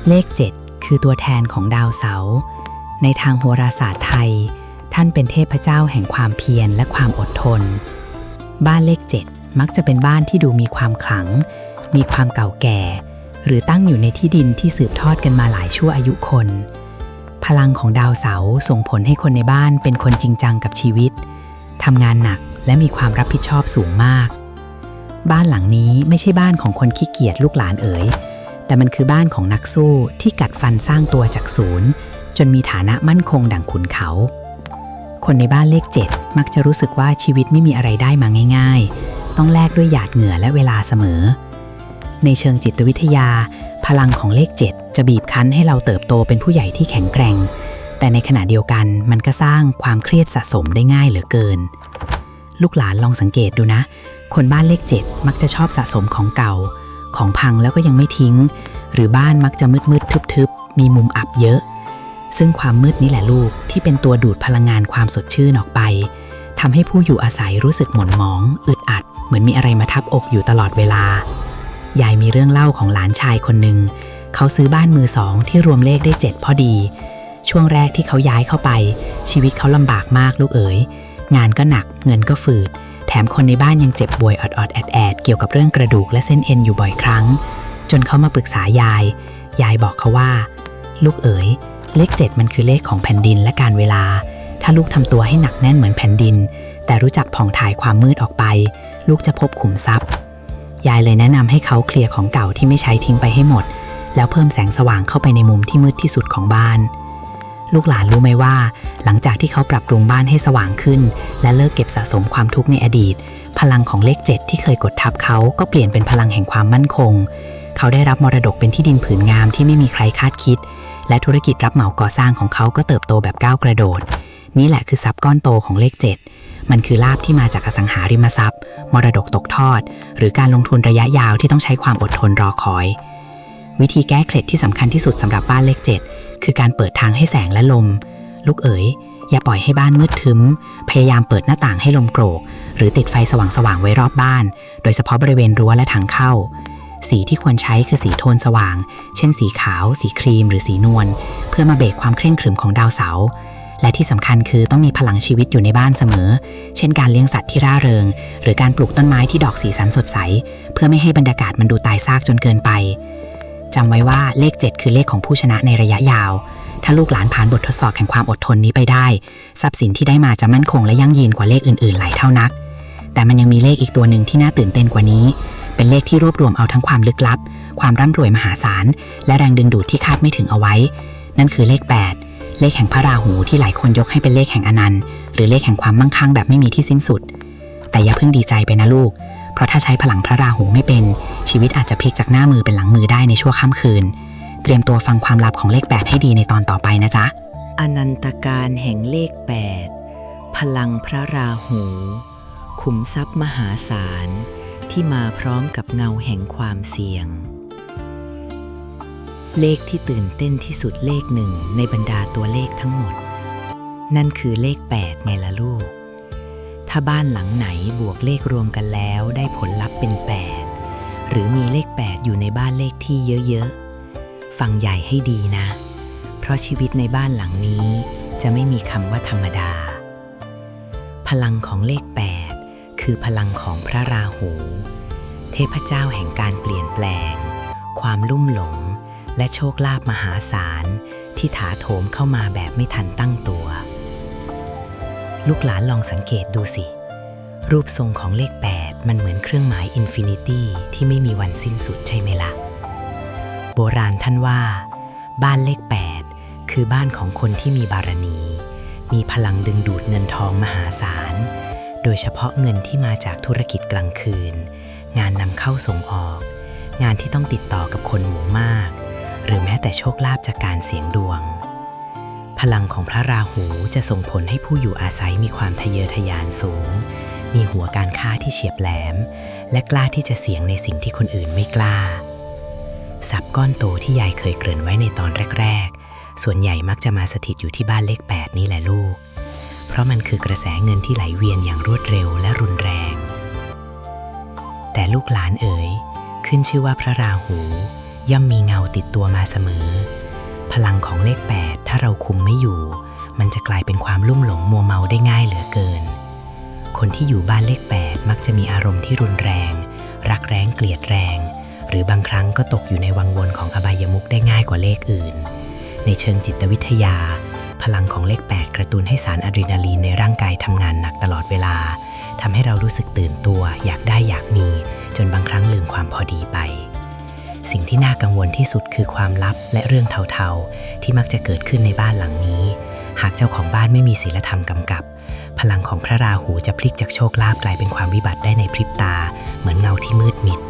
A: เลข 7คือตัวแทนของดาวเสาร์ในทางโหราศาสตร์ไทยท่านเป็นเทพเจ้าแห่งความเพียรและความอดทนบ้านเลข 7มักจะเป็นบ้านที่ดูมีความขลังมีความเก่าแก่หรือตั้งอยู่ในที่ดินที่สืบทอดกันมาหลายชั่วอายุคนพลังของดาวเสาร์ส่งผลให้คนในบ้านเป็นคนจริงจังกับชีวิตทำงานหนักและมีความรับผิดชอบสูงมากบ้านหลังนี้ไม่ใช่บ้านของคนขี้เกียจลูกหลานเอ๋ยแต่มันคือบ้านของนักสู้ที่กัดฟันสร้างตัวจากศูนย์จนมีฐานะมั่นคงดั่งขุนเขาคนในบ้านเลข 7มักจะรู้สึกว่าชีวิตไม่มีอะไรได้มาง่ายๆต้องแลกด้วยหยาดเหงื่อและเวลาเสมอในเชิงจิตวิทยา พลังของเลข 7 จะบีบคั้นให้เราเติบโตเป็นผู้ใหญ่ที่แข็งแกร่งแต่ในขณะเดียวกันมันก็สร้างความเครียดสะสมได้ง่ายเหลือเกินลูกหลานลองสังเกตดูนะคนบ้านเลข 7 มักจะชอบสะสมของเก่าของพังแล้วก็ยังไม่ทิ้งหรือบ้านมักจะมืดทึบๆมีมุมอับเยอะซึ่งความมืดนี่แหละลูกที่เป็นตัวดูดพลังงานความสดชื่นออกไปทำให้ผู้อยู่อาศัยรู้สึกหม่นหมองอึดอัดเหมือนมีอะไรมาทับอกอยู่ตลอดเวลายายมีเรื่องเล่าของหลานชายคนหนึ่งเขาซื้อบ้านมือสองที่รวมเลขได้7พอดีช่วงแรกที่เขาย้ายเข้าไปชีวิตเขาลำบากมากลูกเอ๋ยงานก็หนักเงินก็ฝืดแถมคนในบ้านยังเจ็บป่วยออดๆแอดๆเกี่ยวกับเรื่องกระดูกและเส้นเอ็นอยู่บ่อยครั้งจนเขามาปรึกษายายบอกเขาว่าลูกเอ๋ยเลข 7มันคือเลขของแผ่นดินและการเวลาถ้าลูกทำตัวให้หนักแน่นเหมือนแผ่นดินแต่รู้จักผ่องถ่ายความมืดออกไปลูกจะพบขุมทรัพย์ยายเลยแนะนำให้เขาเคลียร์ของเก่าที่ไม่ใช้ทิ้งไปให้หมดแล้วเพิ่มแสงสว่างเข้าไปในมุมที่มืดที่สุดของบ้านลูกหลานรู้ไหมว่าหลังจากที่เขาปรับปรุงบ้านให้สว่างขึ้นและเลิกเก็บสะสมความทุกข์ในอดีตพลังของเลข 7ที่เคยกดทับเขาก็เปลี่ยนเป็นพลังแห่งความมั่นคงเขาได้รับมรดกเป็นที่ดินผืนงามที่ไม่มีใครคาดคิดและธุรกิจรับเหมาก่อสร้างของเขาก็เติบโตแบบก้าวกระโดดนี่แหละคือทรัพย์ก้อนโตของเลข 7มันคือลาภที่มาจากอสังหาริมทรัพย์มรดกตกทอดหรือการลงทุนระยะยาวที่ต้องใช้ความอดทนรอคอยวิธีแก้เคล็ดที่สำคัญที่สุดสำหรับบ้านเลข 7คือการเปิดทางให้แสงและลมลูกเอ๋ยอย่าปล่อยให้บ้านมืดทึ้มพยายามเปิดหน้าต่างให้ลมโกรกหรือติดไฟสว่างๆไว้รอบบ้านโดยเฉพาะบริเวณรั้วและทางเข้าสีที่ควรใช้คือสีโทนสว่างเช่นสีขาวสีครีมหรือสีนวลเพื่อมาเบรกความเคร่งขรึมของดาวเสาร์และที่สำคัญคือต้องมีพลังชีวิตอยู่ในบ้านเสมอเช่นการเลี้ยงสัตว์ที่ร่าเริงหรือการปลูกต้นไม้ที่ดอกสีสันสดใสเพื่อไม่ให้บรรยากาศมันดูตายซากจนเกินไปจำไว้ว่าเลข 7คือเลขของผู้ชนะในระยะยาวถ้าลูกหลานผ่านบททดสอบแห่งความอดทนนี้ไปได้ทรัพย์สินที่ได้มาจะมั่นคงและยั่งยืนกว่าเลขอื่นๆหลายเท่านักแต่มันยังมีเลขอีกตัวหนึ่งที่น่าตื่นเต้นกว่านี้เป็นเลขที่รวบรวมเอาทั้งความลึกลับความร่ำรวยมหาศาลและแรงดึงดูดที่คาดไม่ถึงเอาไว้นั่นคือเลข 8เลขแห่งพระราหูที่หลายคนยกให้เป็นเลขแห่งอนันต์หรือเลขแห่งความมั่งคั่งแบบไม่มีที่สิ้นสุดแต่อย่าเพิ่งดีใจไปนะลูกเพราะถ้าใช้พลังพระราหูไม่เป็นชีวิตอาจจะพลิกจากหน้ามือเป็นหลังมือได้ในชั่วค่ำคืนเตรียมตัวฟังความลับของเลข 8ให้ดีในตอนต่อไปนะจ๊ะ
B: อนันตการแห่งเลข 8พลังพระราหูขุมทรัพย์มหาศาลที่มาพร้อมกับเงาแห่งความเสี่ยงเลขที่ตื่นเต้นที่สุดเลข 1ในบรรดาตัวเลขทั้งหมดนั่นคือเลข 8ไงล่ะลูกถ้าบ้านหลังไหนบวกเลขรวมกันแล้วได้ผลลัพธ์เป็น8หรือมีเลข 8อยู่ในบ้านเลขที่เยอะๆฟังใหญ่ให้ดีนะเพราะชีวิตในบ้านหลังนี้จะไม่มีคำว่าธรรมดาพลังของเลข 8คือพลังของพระราหูเทพเจ้าแห่งการเปลี่ยนแปลงความลุ่มหลงและโชคลาภมหาศาลที่ถาโถมเข้ามาแบบไม่ทันตั้งตัวลูกหลานลองสังเกตดูสิรูปทรงของเลข 8มันเหมือนเครื่องหมายอินฟินิตี้ที่ไม่มีวันสิ้นสุดใช่ไหมล่ะโบราณท่านว่าบ้านเลข 8คือบ้านของคนที่มีบารมีมีพลังดึงดูดเงินทองมหาศาลโดยเฉพาะเงินที่มาจากธุรกิจกลางคืนงานนำเข้าส่งออกงานที่ต้องติดต่อกับคนหมู่มากหรือแม้แต่โชคลาภจากการเสี่ยงดวงพลังของพระราหูจะส่งผลให้ผู้อยู่อาศัยมีความทะเยอทะยานสูงมีหัวการค้าที่เฉียบแหลมและกล้าที่จะเสี่ยงในสิ่งที่คนอื่นไม่กล้าทรัพย์ก้อนโตที่ยายเคยเกริ่นไว้ในตอนแรกๆส่วนใหญ่มักจะมาสถิตอยู่ที่บ้านเลข 8นี่แหละลูกเพราะมันคือกระแสเงินที่ไหลเวียนอย่างรวดเร็วและรุนแรงแต่ลูกหลานเอ๋ยขึ้นชื่อว่าพระราหูย่อมมีเงาติดตัวมาเสมอพลังของเลข 8ถ้าเราคุมไม่อยู่มันจะกลายเป็นความลุ่มหลงมัวเมาได้ง่ายเหลือเกินคนที่อยู่บ้านเลข 8มักจะมีอารมณ์ที่รุนแรงรักแร้งเกลียดแรงหรือบางครั้งก็ตกอยู่ในวังวนของอบายมุขได้ง่ายกว่าเลขอื่นในเชิงจิตวิทยาพลังของเลข 8กระตุ้นให้สารอะดรีนาลีนในร่างกายทำงานหนักตลอดเวลาทำให้เรารู้สึกตื่นตัวอยากได้อยากมีจนบางครั้งลืมความพอดีไปสิ่งที่น่ากังวลที่สุดคือความลับและเรื่องเทาๆที่มักจะเกิดขึ้นในบ้านหลังนี้หากเจ้าของบ้านไม่มีศีลธรรมกำกับพลังของพระราหูจะพลิกจากโชคลาภกลายเป็นความวิบัติได้ในพริบตาเหมือนเงาที่มืดมิด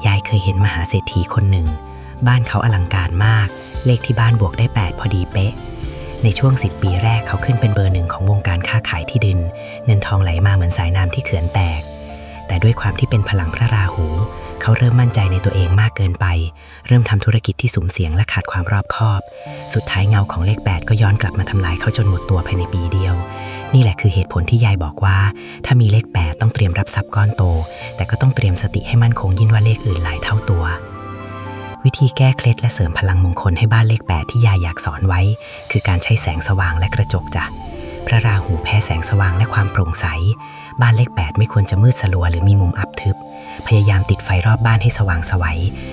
C: ยายเคยเห็นมหาเศรษฐีคนหนึ่งบ้านเขาอลังการมากเลขที่บ้านบวกได้8พอดีเป๊ะในช่วง10 ปีแรกเขาขึ้นเป็นเบอร์ 1ของวงการค้าขายที่ดินเงินทองไหลมาเหมือนสายน้ำที่เขื่อนแตกแต่ด้วยความที่เป็นพลังพระราหูเขาเริ่มมั่นใจในตัวเองมากเกินไปเริ่มทำธุรกิจที่สุ่มเสี่ยงและขาดความรอบคอบสุดท้ายเงาของเลข8ก็ย้อนกลับมาทำลายเขาจนหมดตัวภายในปีเดียวนี่แหละคือเหตุผลที่ยายบอกว่าถ้ามีเลข8ต้องเตรียมรับทรัพย์ก้อนโตแต่ก็ต้องเตรียมสติให้มั่นคงยิ่งกว่าเลขอื่นหลายเท่าตัววิธีแก้เคล็ดและเสริมพลังมงคลให้บ้านเลข8ที่ยายอยากสอนไว้คือการใช้แสงสว่างและกระจกจ้ะพระราหูแพ้แสงสว่างและความโปร่งใสบ้านเลข8ไม่ควรจะมืดสลัวหรือมีมุมอับทึบพยายามติดไฟรอบบ้านให้สว่างไสว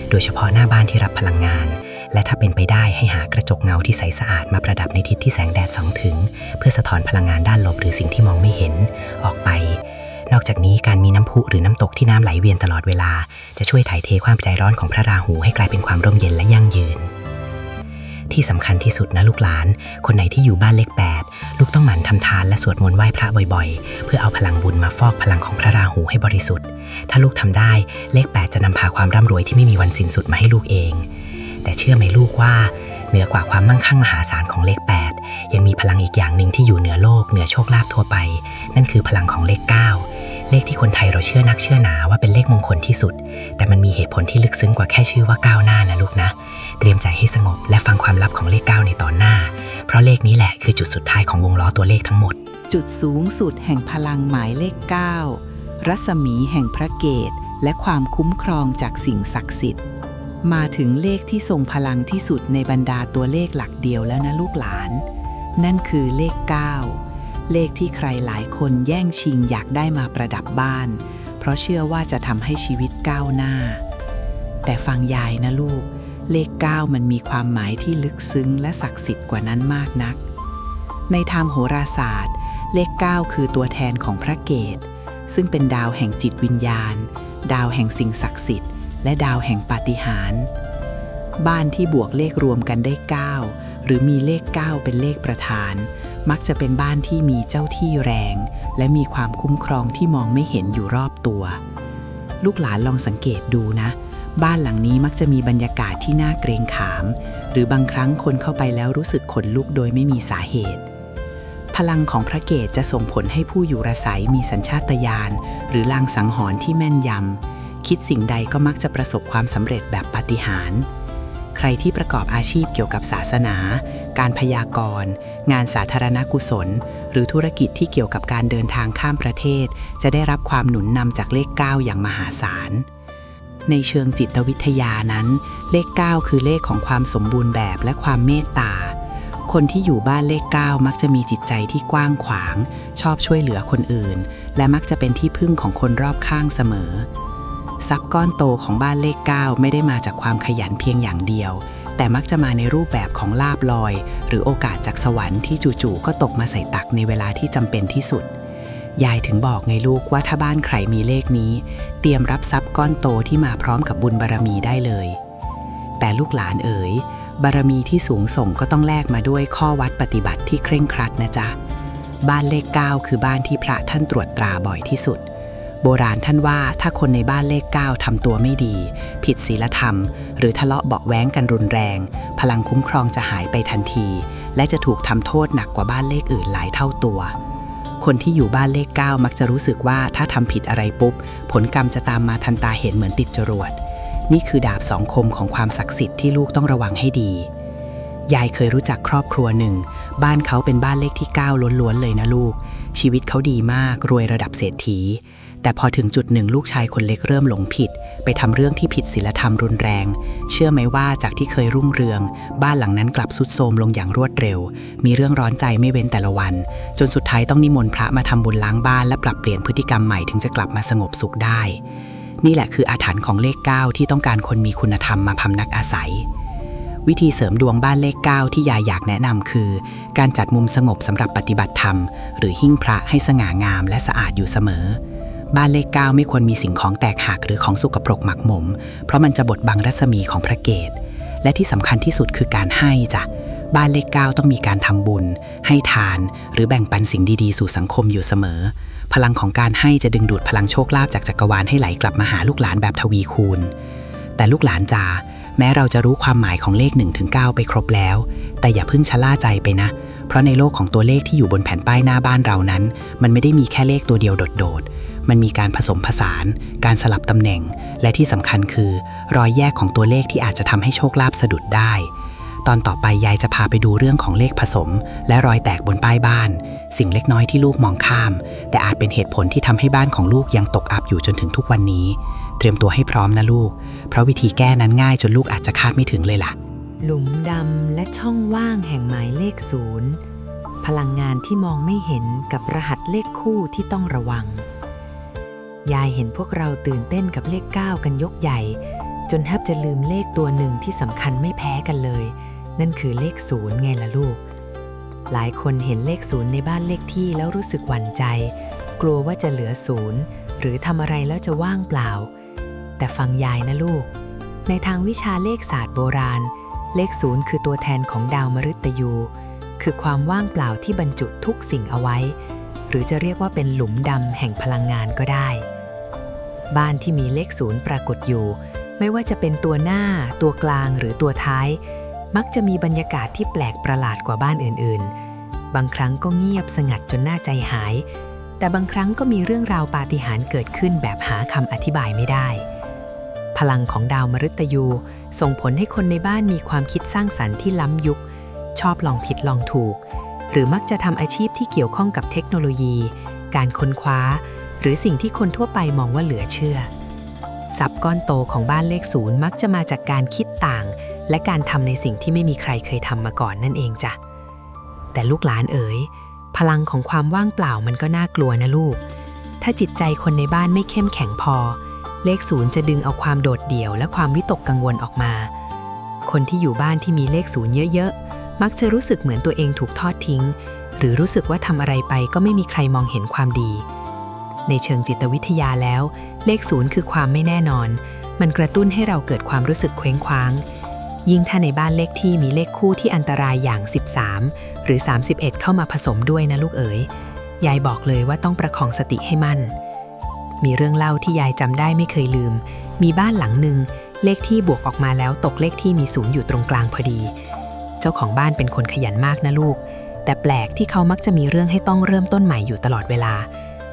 C: โดยเฉพาะหน้าบ้านที่รับพลังงานและถ้าเป็นไปได้ให้หากระจกเงาที่ใสสะอาดมาประดับในทิศที่แสงแดดส่องถึงเพื่อสะท้อนพลังงานด้านลบหรือสิ่งที่มองไม่เห็นออกไปนอกจากนี้การมีน้ำพุหรือน้ำตกที่น้ำไหลเวียนตลอดเวลาจะช่วยถ่ายเทความใจร้อนของพระราหูให้กลายเป็นความร่มเย็นและยั่งยืนที่สำคัญที่สุดนะลูกหลานคนไหนที่อยู่บ้านเลข8ลูกต้องหมั่นทำทานและสวดมนต์ไหว้พระบ่อยๆเพื่อเอาพลังบุญมาฟอกพลังของพระราหูให้บริสุทธิ์ถ้าลูกทำได้เลข8จะนำพาความร่ำรวยที่ไม่มีวันสิ้นสุดมาให้ลูกเองแต่เชื่อไหมลูกว่าเหนือกว่าความมั่งคั่งมหาศาลของเลข8ยังมีพลังอีกอย่างหนึ่งที่อยู่เหนือโลกเหนือโชคลาภทั่วไปนั่นคือพลังของเลข9เลขที่คนไทยเราเชื่อนักเชื่อหนาว่าเป็นเลขมงคลที่สุดแต่มันมีเหตุผลที่ลึกซึ้งกว่าแค่ชื่อว่าก้าวหน้านะลูกนะเตรียมใจให้สงบและฟังความลับของเลข9ในตอนหน้าเพราะเลขนี้แหละคือจุดสุดท้ายของวงล้อตัวเลขทั้งหมด
A: จุดสูงสุดแห่งพลังหมายเลข9รัศมีแห่งพระเกศและความคุ้มครองจากสิ่งศักดิ์สิทธิ์มาถึงเลขที่ทรงพลังที่สุดในบรรดาตัวเลขหลักเดียวแล้วนะลูกหลานนั่นคือเลข9เลขที่ใครหลายคนแย่งชิงอยากได้มาประดับบ้านเพราะเชื่อว่าจะทำให้ชีวิตก้าวหน้าแต่ฟังยายนะลูกเลข9มันมีความหมายที่ลึกซึ้งและศักดิ์สิทธิ์กว่านั้นมากนักในทางโหราศาสตร์เลข9คือตัวแทนของพระเกศซึ่งเป็นดาวแห่งจิตวิญญาณดาวแห่งสิ่งศักดิ์สิทธิ์และดาวแห่งปาฏิหาริย์บ้านที่บวกเลขรวมกันได้9หรือมีเลข9เป็นเลขประธานมักจะเป็นบ้านที่มีเจ้าที่แรงและมีความคุ้มครองที่มองไม่เห็นอยู่รอบตัวลูกหลานลองสังเกตดูนะบ้านหลังนี้มักจะมีบรรยากาศที่น่าเกรงขามหรือบางครั้งคนเข้าไปแล้วรู้สึกขนลุกโดยไม่มีสาเหตุพลังของพระเกศจะส่งผลให้ผู้อยู่อาศัยมีสัญชาตญาณหรือลางสังหรณ์ที่แม่นยำคิดสิ่งใดก็มักจะประสบความสำเร็จแบบปาฏิหาริย์ใครที่ประกอบอาชีพเกี่ยวกับศาสนาการพยากรณ์งานสาธารณกุศลหรือธุรกิจที่เกี่ยวกับการเดินทางข้ามประเทศจะได้รับความหนุนนำจากเลข9อย่างมหาศาลในเชิงจิตวิทยานั้นเลข9คือเลขของความสมบูรณ์แบบและความเมตตาคนที่อยู่บ้านเลข9มักจะมีจิตใจที่กว้างขวางชอบช่วยเหลือคนอื่นและมักจะเป็นที่พึ่งของคนรอบข้างเสมอทรัพย์ก้อนโตของบ้านเลข9ไม่ได้มาจากความขยันเพียงอย่างเดียวแต่มักจะมาในรูปแบบของลาภลอยหรือโอกาสจากสวรรค์ที่จู่ๆก็ตกมาใส่ตักในเวลาที่จำเป็นที่สุดยายถึงบอกไงลูกว่าถ้าบ้านใครมีเลขนี้เตรียมรับทรัพย์ก้อนโตที่มาพร้อมกับบุญบารมีได้เลยแต่ลูกหลานเอ๋ยบารมีที่สูงส่งก็ต้องแลกมาด้วยข้อวัดปฏิบัติที่เคร่งครัดนะจ๊ะบ้านเลข9คือบ้านที่พระท่านตรวจตราบ่อยที่สุดโบราณท่านว่าถ้าคนในบ้านเลข9ทำตัวไม่ดีผิดศีลธรรมหรือทะเลาะเบาะแว้งกันรุนแรงพลังคุ้มครองจะหายไปทันทีและจะถูกทำโทษหนักกว่าบ้านเลขอื่นหลายเท่าตัวคนที่อยู่บ้านเลข9มักจะรู้สึกว่าถ้าทำผิดอะไรปุ๊บผลกรรมจะตามมาทันตาเห็นเหมือนติดจรวดนี่คือดาบสองคมของความศักดิ์สิทธิ์ที่ลูกต้องระวังให้ดียายเคยรู้จักครอบครัวหนึ่งบ้านเขาเป็นบ้านเลขที่9ล้วนๆเลยนะลูกชีวิตเขาดีมากรวยระดับเศรษฐีแต่พอถึงจุดหนึ่งลูกชายคนเล็กเริ่มหลงผิดไปทำเรื่องที่ผิดศีลธรรมรุนแรงเชื่อไหมว่าจากที่เคยรุ่งเรืองบ้านหลังนั้นกลับทรุดโทรมลงอย่างรวดเร็วมีเรื่องร้อนใจไม่เว้นแต่ละวันจนสุดท้ายต้องนิมนต์พระมาทำบุญล้างบ้านและปรับเปลี่ยนพฤติกรรมใหม่ถึงจะกลับมาสงบสุขได้นี่แหละคืออาถรรพ์ของเลข9ที่ต้องการคนมีคุณธรรมมาพำนักอาศัยวิธีเสริมดวงบ้านเลข9ที่ยายอยากแนะนำคือการจัดมุมสงบสำหรับปฏิบัติธรรมหรือหิ้งพระให้สง่างามและสะอาดอยู่เสมอบ้านเลข9ไม่ควรมีสิ่งของแตกหักหรือของสกปรกหมักหมมเพราะมันจะบดบังรัศมีของพระเกศและที่สำคัญที่สุดคือการให้จ้ะบ้านเลข9ต้องมีการทำบุญให้ทานหรือแบ่งปันสิ่งดีๆสู่สังคมอยู่เสมอพลังของการให้จะดึงดูดพลังโชคลาภจากจักรวาลให้ไหลกลับมาหาลูกหลานแบบทวีคูณ แต่ลูกหลานจ๋าแม้เราจะรู้ความหมายของเลข 1-9 ไปครบแล้วแต่อย่าเพิ่งชะล่าใจไปนะเพราะในโลกของตัวเลขที่อยู่บนแผ่นป้ายหน้าบ้านเรานั้นมันไม่ได้มีแค่เลขตัวเดียวโดดๆมันมีการผสมผสานการสลับตำแหน่งและที่สำคัญคือรอยแยกของตัวเลขที่อาจจะทำให้โชคลาภสะดุดได้ตอนต่อไปยายจะพาไปดูเรื่องของเลขผสมและรอยแตกบนป้ายบ้านสิ่งเล็กน้อยที่ลูกมองข้ามแต่อาจเป็นเหตุผลที่ทำให้บ้านของลูกยังตกอับอยู่จนถึงทุกวันนี้เตรียมตัวให้พร้อมนะลูกเพราะวิธีแก้นั้นง่ายจนลูกอาจจะคาดไม่ถึงเลยล่ะ
B: หลุมดำและช่องว่างแห่งหมายเลข0พลังงานที่มองไม่เห็นกับรหัสเลขคู่ที่ต้องระวังยายเห็นพวกเราตื่นเต้นกับเลข9กันยกใหญ่จนแทบจะลืมเลขตัวหนึ่งที่สำคัญไม่แพ้กันเลยนั่นคือเลข0ไงล่ะลูกหลายคนเห็นเลข0ในบ้านเลขที่แล้วรู้สึกหวั่นใจกลัวว่าจะเหลือ0หรือทำอะไรแล้วจะว่างเปล่าแต่ฟังยายนะลูกในทางวิชาเลขศาสตร์โบราณเลข0คือตัวแทนของดาวมฤตยูคือความว่างเปล่าที่บรรจุทุกสิ่งเอาไว้หรือจะเรียกว่าเป็นหลุมดำแห่งพลังงานก็ได้บ้านที่มีเลข0ปรากฏอยู่ไม่ว่าจะเป็นตัวหน้าตัวกลางหรือตัวท้ายมักจะมีบรรยากาศที่แปลกประหลาดกว่าบ้านอื่นๆบางครั้งก็เงียบสงัดจนน่าใจหายแต่บางครั้งก็มีเรื่องราวปาฏิหาริย์เกิดขึ้นแบบหาคำอธิบายไม่ได้พลังของดาวมฤตยูส่งผลให้คนในบ้านมีความคิดสร้างสรรค์ที่ล้ำยุคชอบลองผิดลองถูกหรือมักจะทำอาชีพที่เกี่ยวข้องกับเทคโนโลยีการค้นคว้าหรือสิ่งที่คนทั่วไปมองว่าเหลือเชื่อทรัพย์ก้อนโตของบ้านเลข0มักจะมาจากการคิดต่างและการทำในสิ่งที่ไม่มีใครเคยทำมาก่อนนั่นเองจ้ะแต่ลูกหลานเอ๋ยพลังของความว่างเปล่ามันก็น่ากลัวนะลูกถ้าจิตใจคนในบ้านไม่เข้มแข็งพอเลข0จะดึงเอาความโดดเดี่ยวและความวิตกกังวลออกมาคนที่อยู่บ้านที่มีเลข0เยอะๆมักจะรู้สึกเหมือนตัวเองถูกทอดทิ้งหรือรู้สึกว่าทำอะไรไปก็ไม่มีใครมองเห็นความดีในเชิงจิตวิทยาแล้วเลข0คือความไม่แน่นอนมันกระตุ้นให้เราเกิดความรู้สึกเคว้งคว้างยิ่งถ้าในบ้านเลขที่มีเลขคู่ที่อันตรายอย่าง13หรือ31เข้ามาผสมด้วยนะลูกเอ๋ยยายบอกเลยว่าต้องประคองสติให้มั่นมีเรื่องเล่าที่ยายจำได้ไม่เคยลืมมีบ้านหลังหนึ่งเลขที่บวกออกมาแล้วตกเลขที่มี0อยู่ตรงกลางพอดีเจ้าของบ้านเป็นคนขยันมากนะลูกแต่แปลกที่เขามักจะมีเรื่องให้ต้องเริ่มต้นใหม่อยู่ตลอดเวลา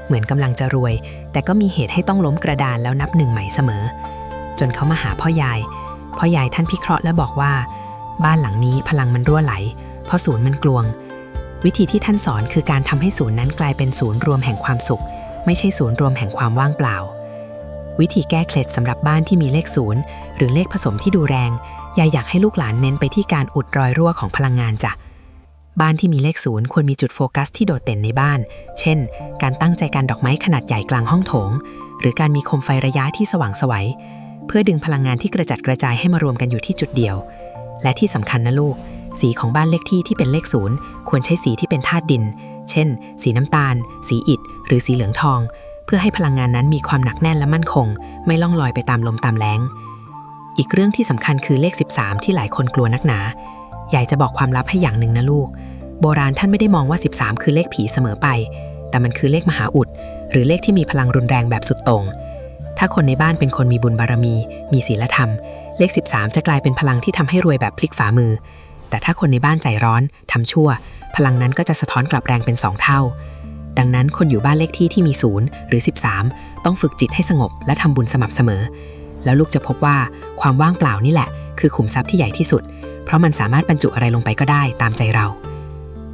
B: เหมือนกำลังจะรวยแต่ก็มีเหตุให้ต้องล้มกระดานแล้วนับหนึ่งใหม่เสมอจนเขามาหาพ่อยายท่านพิเคราะห์และบอกว่าบ้านหลังนี้พลังมันรั่วไหลเพราะ0มันกลวงวิธีที่ท่านสอนคือการทำให้0นั้นกลายเป็นศูนย์รวมแห่งความสุขไม่ใช่ศูนย์รวมแห่งความว่างเปล่าวิธีแก้เคล็ดสำหรับบ้านที่มีเลข0หรือเลขผสมที่ดูแรงยายอยากให้ลูกหลานเน้นไปที่การอุดรอยรั่วของพลังงานจ้ะบ้านที่มีเลข0ควรมีจุดโฟกัสที่โดดเด่นในบ้านเช่นการตั้งใจการดอกไม้ขนาดใหญ่กลางห้องโถงหรือการมีโคมไฟระยะที่สว่างไสวเพื่อดึงพลังงานที่กระจัดกระจายให้มารวมกันอยู่ที่จุดเดียวและที่สำคัญนะลูกสีของบ้านเลขที่เป็นเลข0ควรใช้สีที่เป็นธาตุดินเช่นสีน้ำตาลสีอิฐหรือสีเหลืองทองเพื่อให้พลังงานนั้นมีความหนักแน่นและมั่นคงไม่ล่องลอยไปตามลมตามแล้งอีกเรื่องที่สำคัญคือเลข13ที่หลายคนกลัวนักหนาอยากจะบอกความลับให้อย่างหนึ่งนะลูกโบราณท่านไม่ได้มองว่า13คือเลขผีเสมอไปแต่มันคือเลขมหาอุดหรือเลขที่มีพลังรุนแรงแบบสุดโต่งถ้าคนในบ้านเป็นคนมีบุญบารมีมีศีลธรรมเลข13จะกลายเป็นพลังที่ทำให้รวยแบบพลิกฝ่ามือแต่ถ้าคนในบ้านใจร้อนทำชั่วพลังนั้นก็จะสะท้อนกลับแรงเป็น2เท่าดังนั้นคนอยู่บ้านเลขที่มี0หรือ13ต้องฝึกจิตให้สงบและทำบุญสม่ำเสมอแล้วลูกจะพบว่าความว่างเปล่านี่แหละคือขุมทรัพย์ที่ใหญ่ที่สุดเพราะมันสามารถบรรจุอะไรลงไปก็ได้ตามใจเรา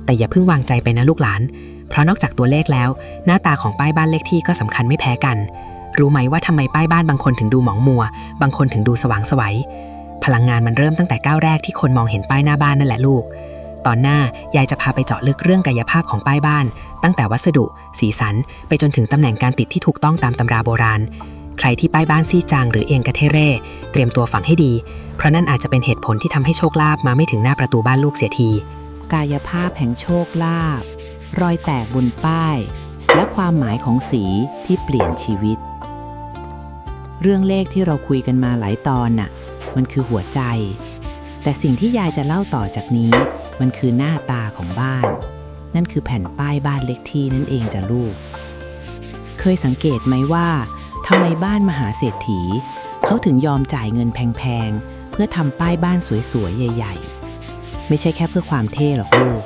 B: แต่อย่าเพิ่งวางใจไปนะลูกหลานเพราะนอกจากตัวเลขแล้วหน้าตาของป้ายบ้านเลขที่ก็สำคัญไม่แพ้กันรู้ไหมว่าทำไมป้ายบ้านบางคนถึงดูหมองมัวบางคนถึงดูสว่างไสวพลังงานมันเริ่มตั้งแต่ก้าวแรกที่คนมองเห็นป้ายหน้าบ้านนั่นแหละลูกตอนหน้ายายจะพาไปเจาะลึกเรื่องกายภาพของป้ายบ้านตั้งแต่วัสดุสีสันไปจนถึงตำแหน่งการติดที่ถูกต้องตามตำราโบราณใครที่ป้ายบ้านซี่จางหรือเอียงกระเทเร่เตรียมตัวฝังให้ดีเพราะนั่นอาจจะเป็นเหตุผลที่ทำให้โชคลาภมาไม่ถึงหน้าประตูบ้านลูกเสียที
A: กายภาพแห่งโชคลาภรอยแตกบนป้ายและความหมายของสีที่เปลี่ยนชีวิตเรื่องเลขที่เราคุยกันมาหลายตอนน่ะมันคือหัวใจแต่สิ่งที่ยายจะเล่าต่อจากนี้มันคือหน้าตาของบ้านนั่นคือแผ่นป้ายบ้านเลขที่นั่นเองจ้ะลูกเคยสังเกตไหมว่าทำไมบ้านมหาเศรษฐี เขาถึงยอมจ่ายเงินแพงๆเพื่อทำป้ายบ้านสวยๆใหญ่ๆไม่ใช่แค่เพื่อความเท่หรอกลูก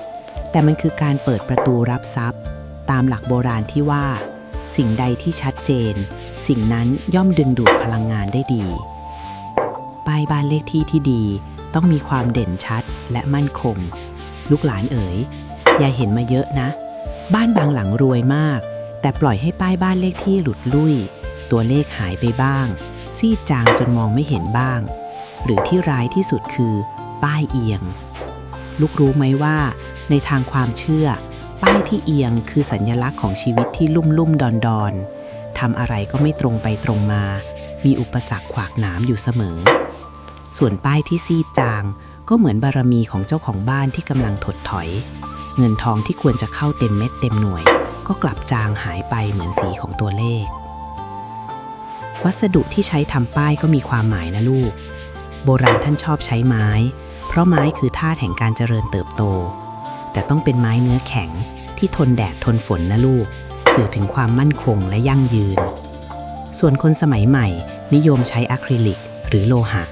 A: แต่มันคือการเปิดประตูรับทรัพย์ตามหลักโบราณที่ว่าสิ่งใดที่ชัดเจนสิ่งนั้นย่อมดึงดูดพลังงานได้ดีป้ายบ้านเลขที่ที่ดีต้องมีความเด่นชัดและมั่นคงลูกหลานเอ๋ยยายเห็นมาเยอะนะบ้านบางหลังรวยมากแต่ปล่อยให้ป้ายบ้านเลขที่หลุดลุ่ยตัวเลขหายไปบ้างซีดจางจนมองไม่เห็นบ้างหรือที่ร้ายที่สุดคือป้ายเอียงลูกรู้ไหมว่าในทางความเชื่อป้ายที่เอียงคือสัญลักษณ์ของชีวิตที่ลุ่มดอนทำอะไรก็ไม่ตรงไปตรงมามีอุปสรรคขวากหนามอยู่เสมอส่วนป้ายที่ซีดจางก็เหมือนบารมีของเจ้าของบ้านที่กำลังถดถอยเงินทองที่ควรจะเข้าเต็มเม็ดเต็มหน่วยก็กลับจางหายไปเหมือนสีของตัวเลขวัสดุที่ใช้ทำป้ายก็มีความหมายนะลูกโบราณท่านชอบใช้ไม้เพราะไม้คือธาตุแห่งการเจริญเติบโตแต่ต้องเป็นไม้เนื้อแข็งที่ทนแดดทนฝนนะลูกสื่อถึงความมั่นคงและยั่งยืนส่วนคนสมัยใหม่นิยมใช้อะคริลิกหรือโลหะ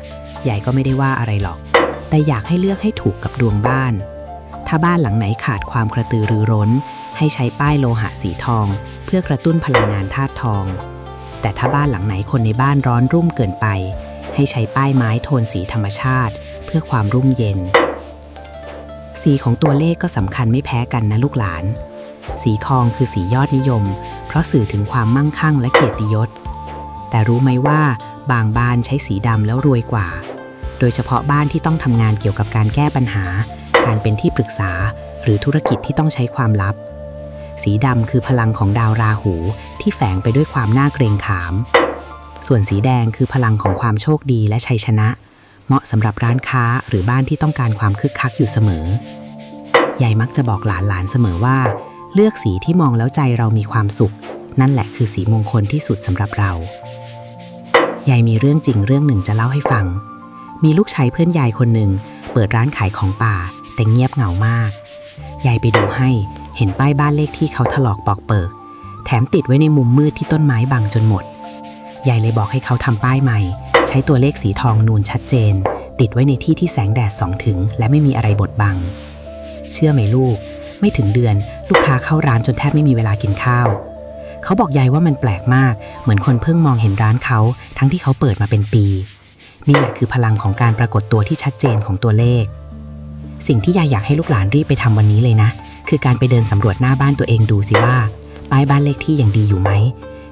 A: ใหญ่ก็ไม่ได้ว่าอะไรหรอกแต่อยากให้เลือกให้ถูกกับดวงบ้านถ้าบ้านหลังไหนขาดความกระตือรือร้นให้ใช้ป้ายโลหะสีทองเพื่อกระตุ้นพลังงานธาตุทองแต่ถ้าบ้านหลังไหนคนในบ้านร้อนรุ่มเกินไปให้ใช้ป้ายไม้โทนสีธรรมชาติเพื่อความร่มเย็นสีของตัวเลขก็สำคัญไม่แพ้กันนะลูกหลานสีทองคือสียอดนิยมเพราะสื่อถึงความมั่งคั่งและเกียรติยศแต่รู้ไหมว่าบางบ้านใช้สีดำแล้วรวยกว่าโดยเฉพาะบ้านที่ต้องทำงานเกี่ยวกับการแก้ปัญหาการเป็นที่ปรึกษาหรือธุรกิจที่ต้องใช้ความลับสีดำคือพลังของดาวราหูที่แฝงไปด้วยความน่าเกรงขามส่วนสีแดงคือพลังของความโชคดีและชัยชนะเหมาะสำหรับร้านค้าหรือบ้านที่ต้องการความคึกคักอยู่เสมอยายมักจะบอกหลานเสมอว่าเลือกสีที่มองแล้วใจเรามีความสุขนั่นแหละคือสีมงคลที่สุดสำหรับเรายายมีเรื่องจริงเรื่องหนึ่งจะเล่าให้ฟังมีลูกชายเพื่อนยายคนหนึ่งเปิดร้านขายของป่าแต่เงียบเหงามากยายไปดูให้เห็นป้ายบ้านเลขที่เขาถลอกปอกเปิกแถมติดไว้ในมุมมืดที่ต้นไม้บังจนหมดยายเลยบอกให้เขาทำป้ายใหม่ใช้ตัวเลขสีทองนูนชัดเจนติดไว้ในที่ที่แสงแดดส่องถึงและไม่มีอะไรบดบังเชื่อไหมลูกไม่ถึงเดือนลูกค้าเข้าร้านจนแทบไม่มีเวลากินข้าวเขาบอกยายว่ามันแปลกมากเหมือนคนเพิ่งมองเห็นร้านเขาทั้งที่เขาเปิดมาเป็นปีนี่แหละคือพลังของการปรากฏตัวที่ชัดเจนของตัวเลขสิ่งที่ยายอยากให้ลูกหลานรีบไปทำวันนี้เลยนะคือการไปเดินสำรวจหน้าบ้านตัวเองดูสิว่าป้ายบ้านเลขที่ยังดีอยู่ไหม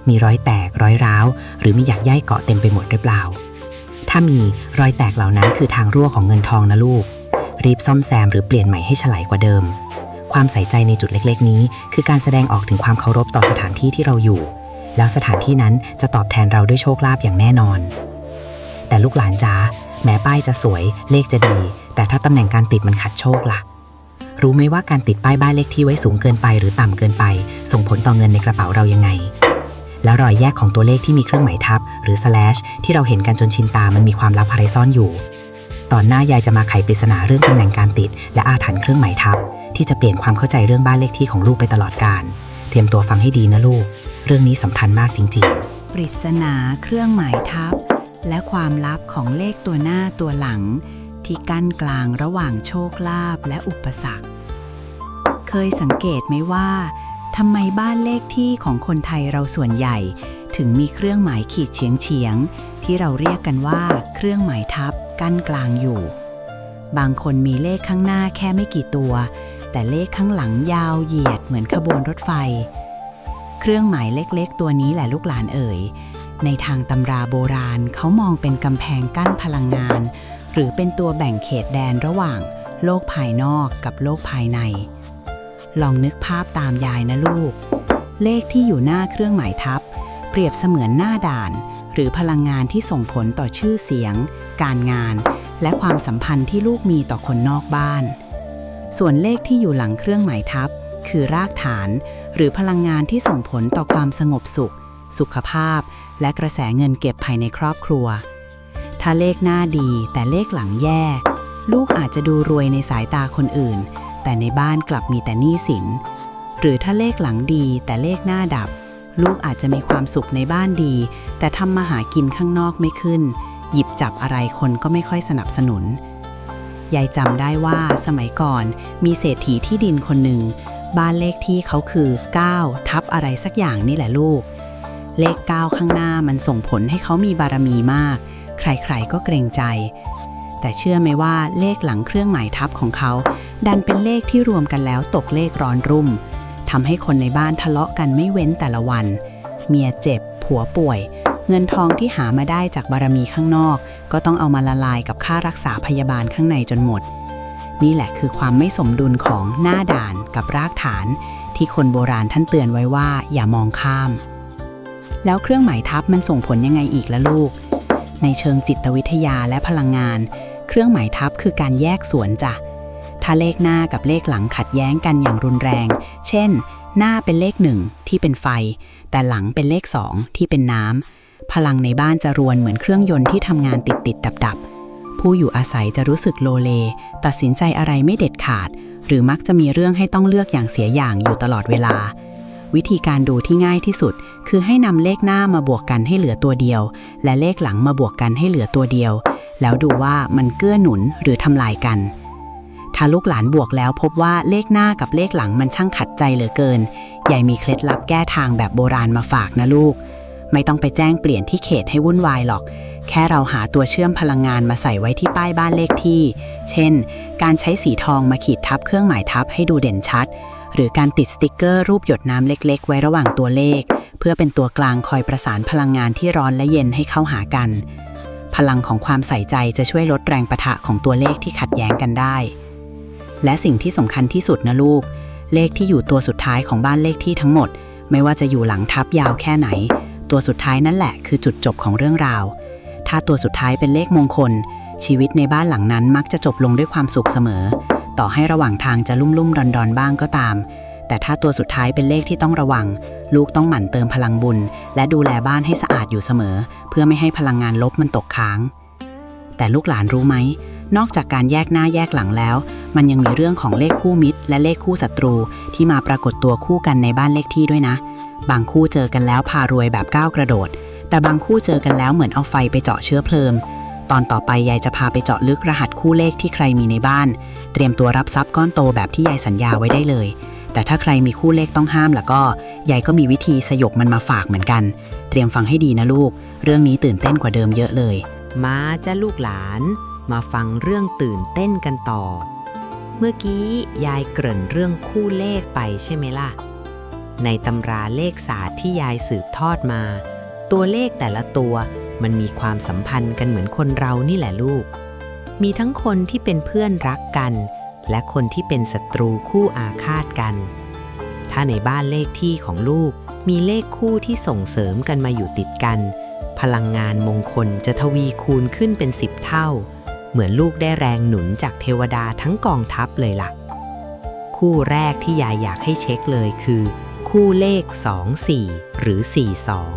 A: มีรอยแตกรอยร้าวหรือมีหยักใยเกาะเต็มไปหมดหรือเปล่าถ้ามีรอยแตกเหล่านั้นคือทางรั่วของเงินทองนะลูกรีบซ่อมแซมหรือเปลี่ยนใหม่ให้ฉลาดกว่าเดิมความใส่ใจในจุดเล็กๆนี้คือการแสดงออกถึงความเคารพต่อสถานที่ที่เราอยู่แล้วสถานที่นั้นจะตอบแทนเราด้วยโชคลาภอย่างแน่นอนแต่ลูกหลานจ๋าแม้ป้ายจะสวยเลขจะดีแต่ถ้าตำแหน่งการติดมันขัดโชคล่ะรู้ไหมว่าการติดป้ายบ้านเลขที่ไว้สูงเกินไปหรือต่ำเกินไปส่งผลต่อเงินในกระเป๋าเรายังไงแล้วรอยแยกของตัวเลขที่มีเครื่องหมายทับหรือ slash ที่เราเห็นกันจนชินตามันมีความลับอะไรซ่อนอยู่ตอนหน้ายายจะมาไขปริศนาเรื่องตำแหน่งการติดและอาถรรพ์เครื่องหมายทับที่จะเปลี่ยนความเข้าใจเรื่องบ้านเลขที่ของลูกไปตลอดกาลเตรียมตัวฟังให้ดีนะลูกเรื่องนี้สำคัญมากจริงๆ
B: ปริศนาเครื่องหมายทับและความลับของเลขตัวหน้าตัวหลังที่กั้นกลางระหว่างโชคลาภและอุปสรรคเคยสังเกตไหมว่าทำไมบ้านเลขที่ของคนไทยเราส่วนใหญ่ถึงมีเครื่องหมายขีดเฉียงที่เราเรียกกันว่าเครื่องหมายทับกั้นกลางอยู่บางคนมีเลขข้างหน้าแค่ไม่กี่ตัวแต่เลขข้างหลังยาวเหยียดเหมือนขบวนรถไฟเครื่องหมายเล็กๆตัวนี้แหละลูกหลานเอ๋ยในทางตำราโบราณเขามองเป็นกำแพงกั้นพลังงานหรือเป็นตัวแบ่งเขตแดนระหว่างโลกภายนอกกับโลกภายในลองนึกภาพตามยายนะลูกเลขที่อยู่หน้าเครื่องหมายทับเปรียบเสมือนหน้าด่านหรือพลังงานที่ส่งผลต่อชื่อเสียงการงานและความสัมพันธ์ที่ลูกมีต่อคนนอกบ้านส่วนเลขที่อยู่หลังเครื่องหมายทับคือรากฐานหรือพลังงานที่ส่งผลต่อความสงบสุขสุขภาพและกระแสเงินเก็บภายในครอบครัวถ้าเลขหน้าดีแต่เลขหลังแย่ลูกอาจจะดูรวยในสายตาคนอื่นแต่ในบ้านกลับมีแต่หนี้สินหรือถ้าเลขหลังดีแต่เลขหน้าดับ ลูกอาจจะมีความสุขในบ้านดีแต่ทำมาหากินข้างนอกไม่ขึ้นหยิบจับอะไรคนก็ไม่ค่อยสนับสนุนยายจำได้ว่าสมัยก่อนมีเศรษฐีที่ดินคนหนึ่งบ้านเลขที่เขาคือ9ทับอะไรสักอย่างนี่แหละลูกเลข9ข้างหน้ามันส่งผลให้เขามีบารมีมากใครๆก็เกรงใจแต่เชื่อไหมว่าเลขหลังเครื่องหมายทับของเขาดันเป็นเลขที่รวมกันแล้วตกเลขร้อนรุ่มทำให้คนในบ้านทะเลาะกันไม่เว้นแต่ละวันเมียเจ็บผัวป่วยเงินทองที่หามาได้จากบารมีข้างนอกก็ต้องเอามาละลายกับค่ารักษาพยาบาลข้างในจนหมดนี่แหละคือความไม่สมดุลของหน้าด่านกับรากฐานที่คนโบราณท่านเตือนไว้ว่าอย่ามองข้ามแล้วเครื่องหมายทับมันส่งผลยังไงอีกล่ะลูกในเชิงจิตวิทยาและพลังงานเครื่องหมายทับคือการแยกส่วนจ้ะถ้าเลขหน้ากับเลขหลังขัดแย้งกันอย่างรุนแรงเช่นหน้าเป็นเลข1ที่เป็นไฟแต่หลังเป็นเลข2ที่เป็นน้ำพลังในบ้านจะรวนเหมือนเครื่องยนต์ที่ทำงานติดดับผู้อยู่อาศัยจะรู้สึกโลเลตัดสินใจอะไรไม่เด็ดขาดหรือมักจะมีเรื่องให้ต้องเลือกอย่างเสียอย่างอยู่ตลอดเวลาวิธีการดูที่ง่ายที่สุดคือให้นำเลขหน้ามาบวกกันให้เหลือตัวเดียวและเลขหลังมาบวกกันให้เหลือตัวเดียวแล้วดูว่ามันเกื้อหนุนหรือทำลายกันถ้าลูกหลานบวกแล้วพบว่าเลขหน้ากับเลขหลังมันช่างขัดใจเหลือเกินยายมีเคล็ดลับแก้ทางแบบโบราณมาฝากนะลูกไม่ต้องไปแจ้งเปลี่ยนที่เขตให้วุ่นวายหรอกแค่เราหาตัวเชื่อมพลังงานมาใส่ไว้ที่ป้ายบ้านเลขที่เช่นการใช้สีทองมาขีดทับเครื่องหมายทับให้ดูเด่นชัดหรือการติดสติกเกอร์รูปหยดน้ำเล็กๆไว้ระหว่างตัวเลขเพื่อเป็นตัวกลางคอยประสานพลังงานที่ร้อนและเย็นให้เข้าหากันพลังของความใส่ใจจะช่วยลดแรงปะทะของตัวเลขที่ขัดแย้งกันได้และสิ่งที่สำคัญที่สุดนะลูกเลขที่อยู่ตัวสุดท้ายของบ้านเลขที่ทั้งหมดไม่ว่าจะอยู่หลังทับยาวแค่ไหนตัวสุดท้ายนั่นแหละคือจุดจบของเรื่องราวถ้าตัวสุดท้ายเป็นเลขมงคลชีวิตในบ้านหลังนั้นมักจะจบลงด้วยความสุขเสมอต่อให้ระหว่างทางจะลุ่มๆดอนๆบ้างก็ตามแต่ถ้าตัวสุดท้ายเป็นเลขที่ต้องระวังลูกต้องหมั่นเติมพลังบุญและดูแลบ้านให้สะอาดอยู่เสมอเพื่อไม่ให้พลังงานลบมันตกค้างแต่ลูกหลานรู้ไหมนอกจากการแยกหน้าแยกหลังแล้วมันยังมีเรื่องของเลขคู่มิตรและเลขคู่ศัตรูที่มาปรากฏตัวคู่กันในบ้านเลขที่ด้วยนะบางคู่เจอกันแล้วพารวยแบบก้าวกระโดดแต่บางคู่เจอกันแล้วเหมือนเอาไฟไปเจาะเชื้อเพลิงตอนต่อไปยายจะพาไปเจาะลึกรหัสคู่เลขที่ใครมีในบ้านเตรียมตัวรับทรัพย์ก้อนโตแบบที่ยายสัญญาไว้ได้เลยแต่ถ้าใครมีคู่เลขต้องห้ามแล้วก็ยายก็มีวิธีสยบมันมาฝากเหมือนกันเตรียมฟังให้ดีนะลูกเรื่องนี้ตื่นเต้นกว่าเดิมเยอะเลย
A: มาจ้ะลูกหลานมาฟังเรื่องตื่นเต้นกันต่อเมื่อกี้ยายเกริ่นเรื่องคู่เลขไปใช่ไหมล่ะในตำราเลขศาสตร์ที่ยายสืบทอดมาตัวเลขแต่ละตัวมันมีความสัมพันธ์กันเหมือนคนเรานี่แหละลูกมีทั้งคนที่เป็นเพื่อนรักกันและคนที่เป็นศัตรูคู่อาฆาตกันถ้าในบ้านเลขที่ของลูกมีเลขคู่ที่ส่งเสริมกันมาอยู่ติดกันพลังงานมงคลจะทวีคูณขึ้นเป็น10 เท่าเหมือนลูกได้แรงหนุนจากเทวดาทั้งกองทัพเลยล่ะคู่แรกที่ยายอยากให้เช็คเลยคือคู่เลข24หรือ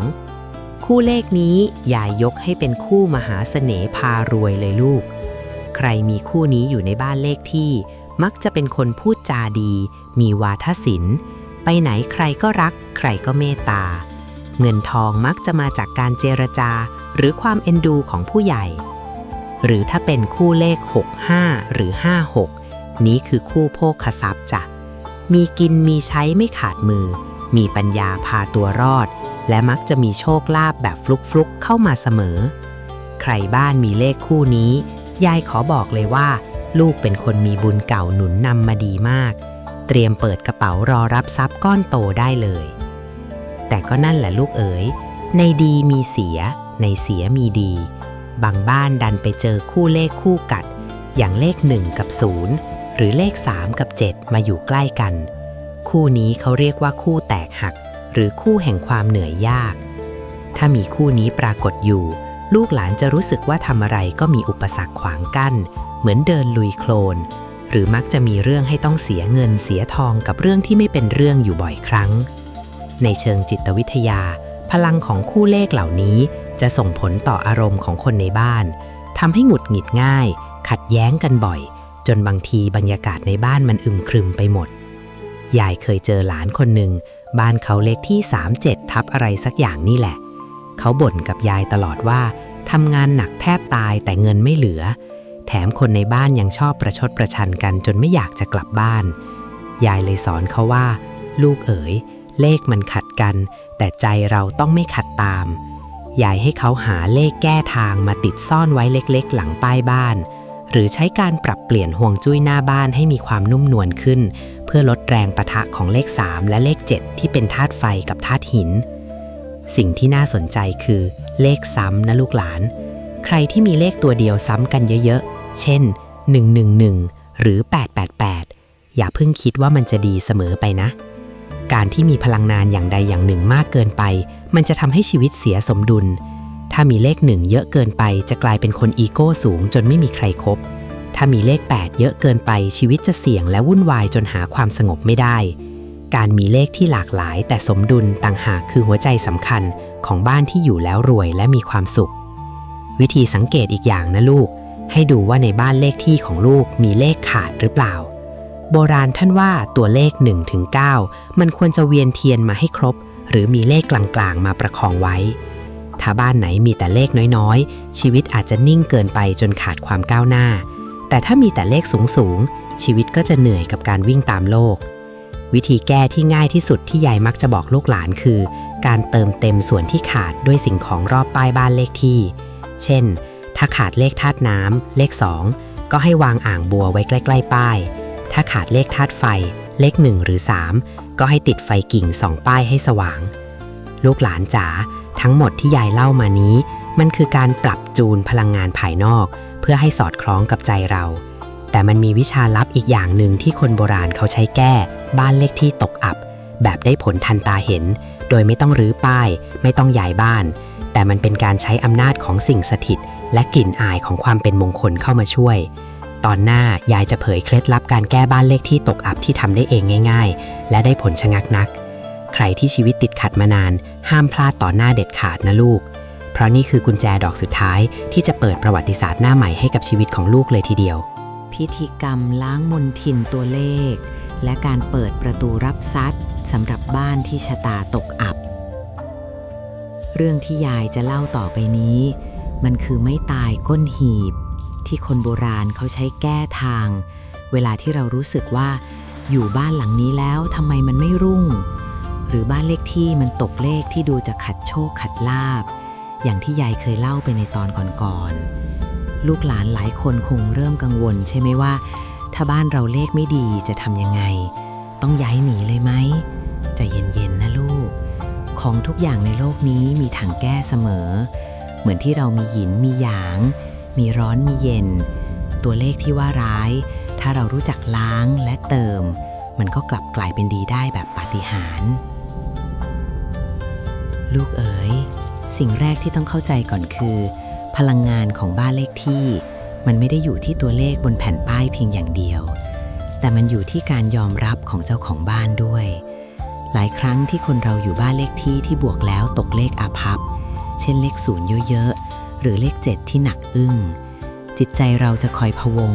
A: 42คู่เลขนี้ยายยกให้เป็นคู่มหาเสน่ห์พารวยเลยลูกใครมีคู่นี้อยู่ในบ้านเลขที่มักจะเป็นคนพูดจาดีมีวาทศิลป์ไปไหนใครก็รักใครก็เมตตาเงินทองมักจะมาจากการเจรจาหรือความเอ็นดูของผู้ใหญ่หรือถ้าเป็นคู่เลข65หรือ56นี้คือคู่โภคทรัพย์จ้ะมีกินมีใช้ไม่ขาดมือมีปัญญาพาตัวรอดและมักจะมีโชคลาภแบบฟลุกๆเข้ามาเสมอใครบ้านมีเลขคู่นี้ยายขอบอกเลยว่าลูกเป็นคนมีบุญเก่าหนุนนำมาดีมากเตรียมเปิดกระเป๋ารอรับทรัพย์ก้อนโตได้เลยแต่ก็นั่นแหละลูกเอ๋ยในดีมีเสียในเสียมีดีบางบ้านดันไปเจอคู่เลขคู่กัดอย่างเลข1กับ0หรือเลข3กับ7มาอยู่ใกล้กันคู่นี้เขาเรียกว่าคู่แตกหักหรือคู่แห่งความเหนื่อยยากถ้ามีคู่นี้ปรากฏอยู่ลูกหลานจะรู้สึกว่าทำอะไรก็มีอุปสรรคขวางกั้นเหมือนเดินลุยโคลนหรือมักจะมีเรื่องให้ต้องเสียเงินเสียทองกับเรื่องที่ไม่เป็นเรื่องอยู่บ่อยครั้งในเชิงจิตวิทยาพลังของคู่เลขเหล่านี้จะส่งผลต่ออารมณ์ของคนในบ้านทำให้หงุดหงิดง่ายขัดแย้งกันบ่อยจนบางทีบรรยากาศในบ้านมันอึมครึมไปหมด
B: ยายเคยเจอหลานคนหนึ่งบ้านเขาเลขที่37ทับอะไรสักอย่างนี่แหละเขาบ่นกับยายตลอดว่าทำงานหนักแทบตายแต่เงินไม่เหลือแถมคนในบ้านยังชอบประชดประชันกันจนไม่อยากจะกลับบ้านยายเลยสอนเขาว่าลูกเอ๋ยเลขมันขัดกันแต่ใจเราต้องไม่ขัดตามยายให้เขาหาเลขแก้ทางมาติดซ่อนไว้เล็กๆหลังป้ายบ้านหรือใช้การปรับเปลี่ยนห่วงจุ้ยหน้าบ้านให้มีความนุ่มนวลขึ้นเพื่อลดแรงปะทะของเลข3และเลข7ที่เป็นธาตุไฟกับธาตุหินสิ่งที่น่าสนใจคือเลขซ้ำนะลูกหลานใครที่มีเลขตัวเดียวซ้ำกันเยอะๆเช่น111หรือ888อย่าเพิ่งคิดว่ามันจะดีเสมอไปนะการที่มีพลังงานอย่างใดอย่างหนึ่งมากเกินไปมันจะทำให้ชีวิตเสียสมดุลถ้ามีเลข1เยอะเกินไปจะกลายเป็นคนอีโก้สูงจนไม่มีใครคบถ้ามีเลข8เยอะเกินไปชีวิตจะเสี่ยงและวุ่นวายจนหาความสงบไม่ได้การมีเลขที่หลากหลายแต่สมดุลต่างหากคือหัวใจสำคัญของบ้านที่อยู่แล้วรวยและมีความสุขวิธีสังเกตอีกอย่างนะลูกให้ดูว่าในบ้านเลขที่ของลูกมีเลขขาดหรือเปล่าโบราณท่านว่าตัวเลข1ถึง9มันควรจะเวียนเทียนมาให้ครบหรือมีเลขกลางๆมาประคองไว้ถ้าบ้านไหนมีแต่เลขน้อยๆชีวิตอาจจะนิ่งเกินไปจนขาดความก้าวหน้าแต่ถ้ามีแต่เลขสูงๆชีวิตก็จะเหนื่อยกับการวิ่งตามโลกวิธีแก้ที่ง่ายที่สุดที่ยายมักจะบอกลูกหลานคือการเติมเต็มส่วนที่ขาดด้วยสิ่งของรอบป้ายบ้านเลขที่เช่นถ้าขาดเลขธาตุน้ำเลข2ก็ให้วางอ่างบัวไว้ใกล้ๆป้ายถ้าขาดเลขธาตุไฟเลข1หรือ3ก็ให้ติดไฟกิ่ง2ป้ายให้สว่างลูกหลานจ๋าทั้งหมดที่ยายเล่ามานี้มันคือการปรับจูนพลังงานภายนอกเพื่อให้สอดคล้องกับใจเราแต่มันมีวิชาลับอีกอย่างหนึ่งที่คนโบราณเขาใช้แก้บ้านเลขที่ตกอับแบบได้ผลทันตาเห็นโดยไม่ต้องรื้อป้ายไม่ต้องย้ายบ้านแต่มันเป็นการใช้อำนาจของสิ่งสถิตและกลิ่นอายของความเป็นมงคลเข้ามาช่วยตอนหน้ายายจะเผยเคล็ดลับการแก้บ้านเลขที่ตกอับที่ทำได้เองง่ายๆและได้ผลชะงักนักใครที่ชีวิตติดขัดมานานห้ามพลาดต่อหน้าเด็ดขาดนะลูกเพราะนี่คือกุญแจดอกสุดท้ายที่จะเปิดประวัติศาสตร์หน้าใหม่ให้กับชีวิตของลูกเลยทีเดียว
A: พิธีกรรมล้างมลทินตัวเลขและการเปิดประตูรับทรัพย์สำหรับบ้านที่ชะตาตกอับเรื่องที่ยายจะเล่าต่อไปนี้มันคือไม่ตายก้นหีบที่คนโบราณเขาใช้แก้ทางเวลาที่เรารู้สึกว่าอยู่บ้านหลังนี้แล้วทำไมมันไม่รุ่งหรือบ้านเลขที่มันตกเลขที่ดูจะขัดโชคขัดลาภอย่างที่ยายเคยเล่าไปในตอนก่อนๆลูกหลานหลายคนคงเริ่มกังวลใช่ไหมว่าถ้าบ้านเราเลขไม่ดีจะทำยังไงต้องย้ายหนีเลยไหมใจเย็นๆนะลูกของทุกอย่างในโลกนี้มีทางแก้เสมอเหมือนที่เรามีหยินมีหยางมีร้อนมีเย็นตัวเลขที่ว่าร้ายถ้าเรารู้จักล้างและเติมมันก็กลับกลายเป็นดีได้แบบปาฏิหาริย์ลูกเอ๋ยสิ่งแรกที่ต้องเข้าใจก่อนคือพลังงานของบ้านเลขที่มันไม่ได้อยู่ที่ตัวเลขบนแผ่นป้ายเพียงอย่างเดียวแต่มันอยู่ที่การยอมรับของเจ้าของบ้านด้วยหลายครั้งที่คนเราอยู่บ้านเลขที่ที่บวกแล้วตกเลขอาภัพเช่นเลข0เยอะๆหรือเลข7ที่หนักอึ้งจิตใจเราจะคอยพะวง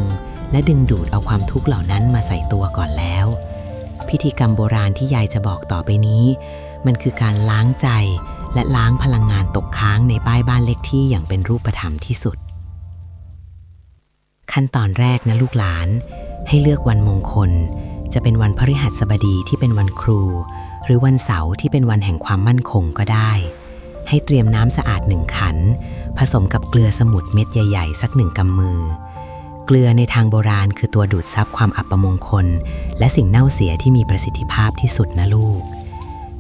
A: และดึงดูดเอาความทุกข์เหล่านั้นมาใส่ตัวก่อนแล้วพิธีกรรมโบราณที่ยายจะบอกต่อไปนี้มันคือการล้างใจและล้างพลังงานตกค้างในป้ายบ้านเลขที่อย่างเป็นรูปธรรมที่สุดขั้นตอนแรกนะลูกหลานให้เลือกวันมงคลจะเป็นวันพฤหัสบดีที่เป็นวันครูหรือวันเสาร์ที่เป็นวันแห่งความมั่นคงก็ได้ให้เตรียมน้ำสะอาด1ขันผสมกับเกลือสมุทรเม็ดใหญ่ๆสัก1กำมือเกลือในทางโบราณคือตัวดูดซับความอัปมงคลและสิ่งเน่าเสียที่มีประสิทธิภาพที่สุดนะลูก